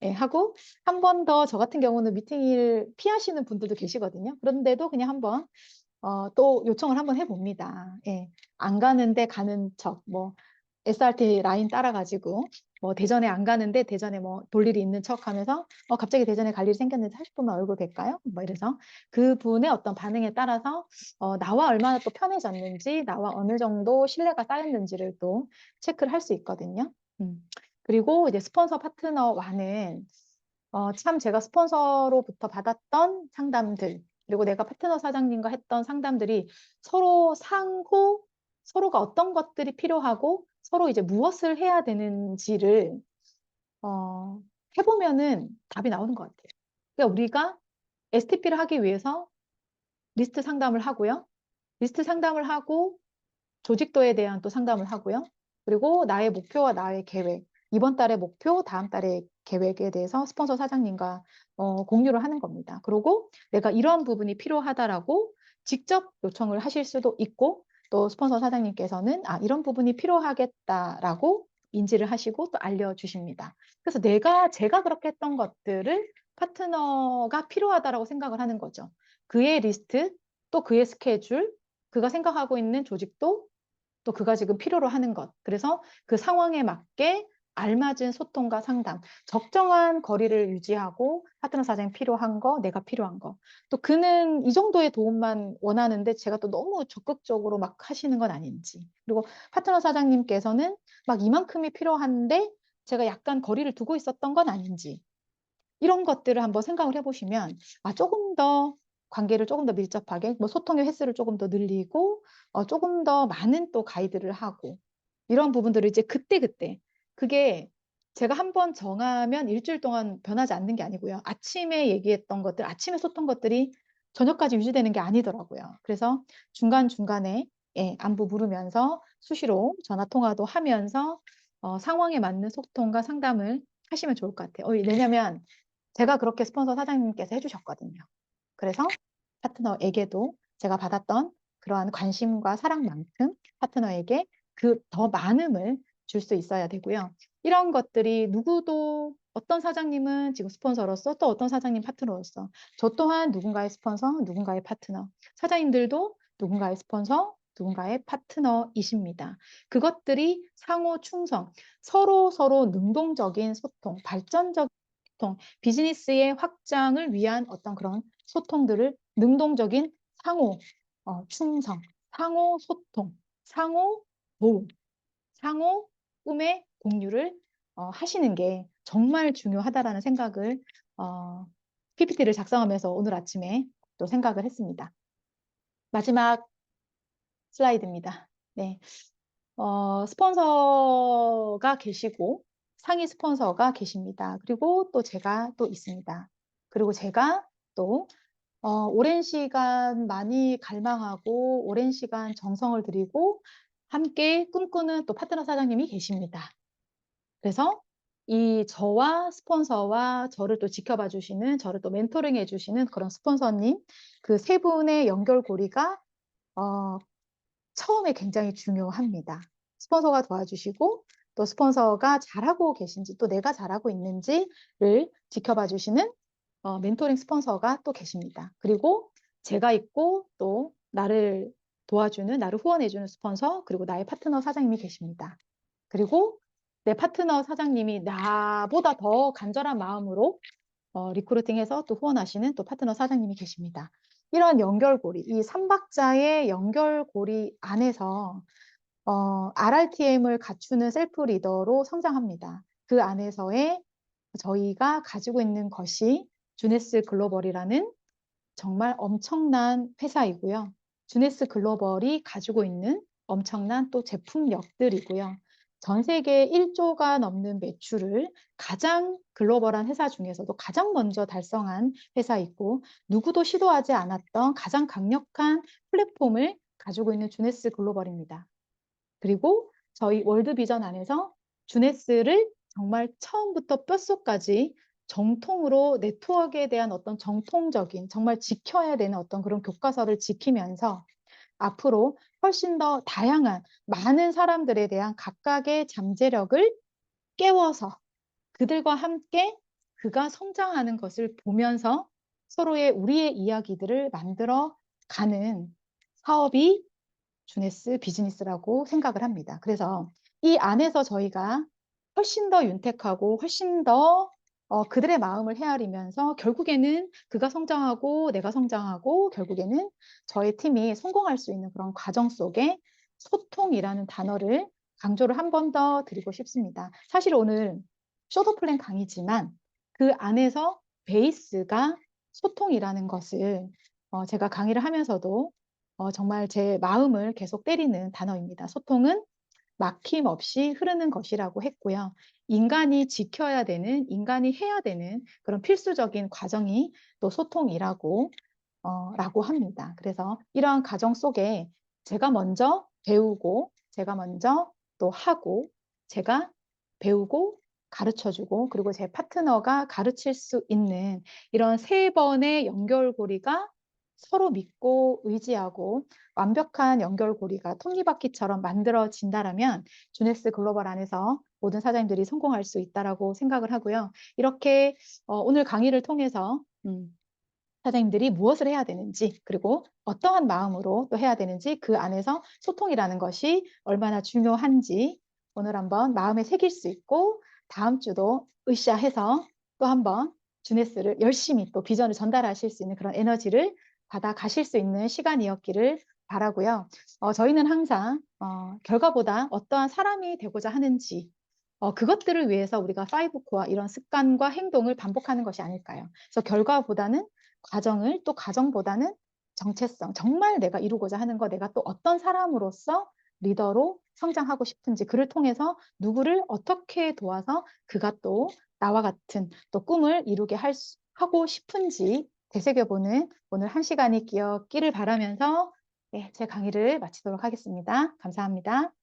예, 하고 한 번 더 저 같은 경우는 미팅을 피하시는 분들도 계시거든요. 그런데도 그냥 한번 또 요청을 한번 해봅니다. 예, 안 가는데 가는 척, 뭐 SRT 라인 따라가지고 뭐 대전에 안 가는데 대전에 뭐 볼 일이 있는 척하면서 갑자기 대전에 갈 일이 생겼는데 40분만 얼굴 뵐까요? 뭐 이래서 그분의 어떤 반응에 따라서 나와 얼마나 또 편해졌는지 나와 어느 정도 신뢰가 쌓였는지를 또 체크를 할 수 있거든요. 그리고 이제 스폰서 파트너와는 참 제가 스폰서로부터 받았던 상담들 그리고 내가 파트너 사장님과 했던 상담들이 서로 서로가 어떤 것들이 필요하고 서로 이제 무엇을 해야 되는지를 어, 해보면은 답이 나오는 것 같아요. 그러니까 우리가 STP를 하기 위해서 리스트 상담을 하고요. 리스트 상담을 하고 조직도에 대한 또 상담을 하고요. 그리고 나의 목표와 나의 계획, 이번 달의 목표, 다음 달의 계획에 대해서 스폰서 사장님과 공유를 하는 겁니다. 그리고 내가 이런 부분이 필요하다라고 직접 요청을 하실 수도 있고 또 스폰서 사장님께서는 이런 부분이 필요하겠다라고 인지를 하시고 또 알려주십니다. 그래서 제가 그렇게 했던 것들을 파트너가 필요하다라고 생각을 하는 거죠. 그의 리스트, 또 그의 스케줄, 그가 생각하고 있는 조직도 또 그가 지금 필요로 하는 것. 그래서 그 상황에 맞게 알맞은 소통과 상담, 적정한 거리를 유지하고 파트너 사장이 필요한 거, 내가 필요한 거. 또 그는 이 정도의 도움만 원하는데 제가 또 너무 적극적으로 막 하시는 건 아닌지. 그리고 파트너 사장님께서는 막 이만큼이 필요한데 제가 약간 거리를 두고 있었던 건 아닌지. 이런 것들을 한번 생각을 해보시면 조금 더 관계를 조금 더 밀접하게 뭐 소통의 횟수를 조금 더 늘리고 조금 더 많은 또 가이드를 하고 이런 부분들을 이제 그때그때 그게 제가 한번 정하면 일주일 동안 변하지 않는 게 아니고요. 아침에 얘기했던 것들, 아침에 썼던 것들이 저녁까지 유지되는 게 아니더라고요. 그래서 중간중간에 예, 안부 물으면서 수시로 전화 통화도 하면서 상황에 맞는 소통과 상담을 하시면 좋을 것 같아요. 왜냐면 제가 그렇게 스폰서 사장님께서 해주셨거든요. 그래서 파트너에게도 제가 받았던 그러한 관심과 사랑만큼 파트너에게 그 더 많음을 줄 수 있어야 되고요. 이런 것들이 누구도 어떤 사장님은 지금 스폰서로서 또 어떤 사장님 파트너로서 저 또한 누군가의 스폰서, 누군가의 파트너, 사장님들도 누군가의 스폰서, 누군가의 파트너이십니다. 그것들이 상호 충성, 서로 능동적인 소통, 발전적 소통, 비즈니스의 확장을 위한 어떤 그런 소통들을 능동적인 상호 충성, 상호 소통, 상호 도움, 상호 꿈의 공유를 하시는 게 정말 중요하다라는 생각을 PPT를 작성하면서 오늘 아침에 또 생각을 했습니다. 마지막 슬라이드입니다. 네. 스폰서가 계시고 상위 스폰서가 계십니다. 그리고 또 제가 또 있습니다. 그리고 제가 또 오랜 시간 많이 갈망하고 오랜 시간 정성을 들이고 함께 꿈꾸는 또 파트너 사장님이 계십니다. 그래서 이 저와 스폰서와 저를 또 지켜봐 주시는, 저를 또 멘토링 해주시는 그런 스폰서님, 그 세 분의 연결고리가 처음에 굉장히 중요합니다. 스폰서가 도와주시고 또 스폰서가 잘하고 계신지 또 내가 잘하고 있는지를 지켜봐 주시는 멘토링 스폰서가 또 계십니다. 그리고 제가 있고 또 나를 도와주는, 나를 후원해주는 스폰서, 그리고 나의 파트너 사장님이 계십니다. 그리고 내 파트너 사장님이 나보다 더 간절한 마음으로 리크루팅해서 또 후원하시는 또 파트너 사장님이 계십니다. 이런 연결고리, 이 삼박자의 연결고리 안에서 RRTM을 갖추는 셀프 리더로 성장합니다. 그 안에서의 저희가 가지고 있는 것이 주네스 글로벌이라는 정말 엄청난 회사이고요. 주네스 글로벌이 가지고 있는 엄청난 또 제품력들이고요. 전 세계 1조가 넘는 매출을 가장 글로벌한 회사 중에서도 가장 먼저 달성한 회사이고 누구도 시도하지 않았던 가장 강력한 플랫폼을 가지고 있는 주네스 글로벌입니다. 그리고 저희 월드비전 안에서 주네스를 정말 처음부터 뼛속까지 정통으로 네트워크에 대한 어떤 정통적인 정말 지켜야 되는 어떤 그런 교과서를 지키면서 앞으로 훨씬 더 다양한 많은 사람들에 대한 각각의 잠재력을 깨워서 그들과 함께 그가 성장하는 것을 보면서 서로의 우리의 이야기들을 만들어 가는 사업이 주네스 비즈니스라고 생각을 합니다. 그래서 이 안에서 저희가 훨씬 더 윤택하고 훨씬 더 그들의 마음을 헤아리면서 결국에는 그가 성장하고 내가 성장하고 결국에는 저의 팀이 성공할 수 있는 그런 과정 속에 소통이라는 단어를 강조를 한 번 더 드리고 싶습니다. 사실 오늘 쇼더 플랜 강의지만 그 안에서 베이스가 소통이라는 것을 제가 강의를 하면서도 정말 제 마음을 계속 때리는 단어입니다. 소통은 막힘없이 흐르는 것이라고 했고요. 인간이 지켜야 되는, 인간이 해야 되는 그런 필수적인 과정이 또 소통이라고 라고 합니다. 그래서 이러한 과정 속에 제가 먼저 배우고, 제가 먼저 또 하고, 제가 배우고, 가르쳐주고, 그리고 제 파트너가 가르칠 수 있는 이런 세 번의 연결고리가 서로 믿고 의지하고 완벽한 연결고리가 톱니바퀴처럼 만들어진다라면 주네스 글로벌 안에서 모든 사장님들이 성공할 수 있다라고 생각을 하고요. 이렇게 오늘 강의를 통해서 사장님들이 무엇을 해야 되는지 그리고 어떠한 마음으로 또 해야 되는지 그 안에서 소통이라는 것이 얼마나 중요한지 오늘 한번 마음에 새길 수 있고 다음 주도 으쌰해서 또 한번 주네스를 열심히 또 비전을 전달하실 수 있는 그런 에너지를 받아 가실 수 있는 시간이었기를 바라고요. 저희는 항상 결과보다 어떠한 사람이 되고자 하는지 그것들을 위해서 우리가 5코어 이런 습관과 행동을 반복하는 것이 아닐까요? 그래서 결과보다는 과정을 또 과정보다는 정체성, 정말 내가 이루고자 하는 거, 내가 또 어떤 사람으로서 리더로 성장하고 싶은지, 그를 통해서 누구를 어떻게 도와서 그가 또 나와 같은 또 꿈을 이루게 하고 싶은지 되새겨보는 오늘 한 시간이 끼어 끼를 바라면서 네, 제 강의를 마치도록 하겠습니다. 감사합니다.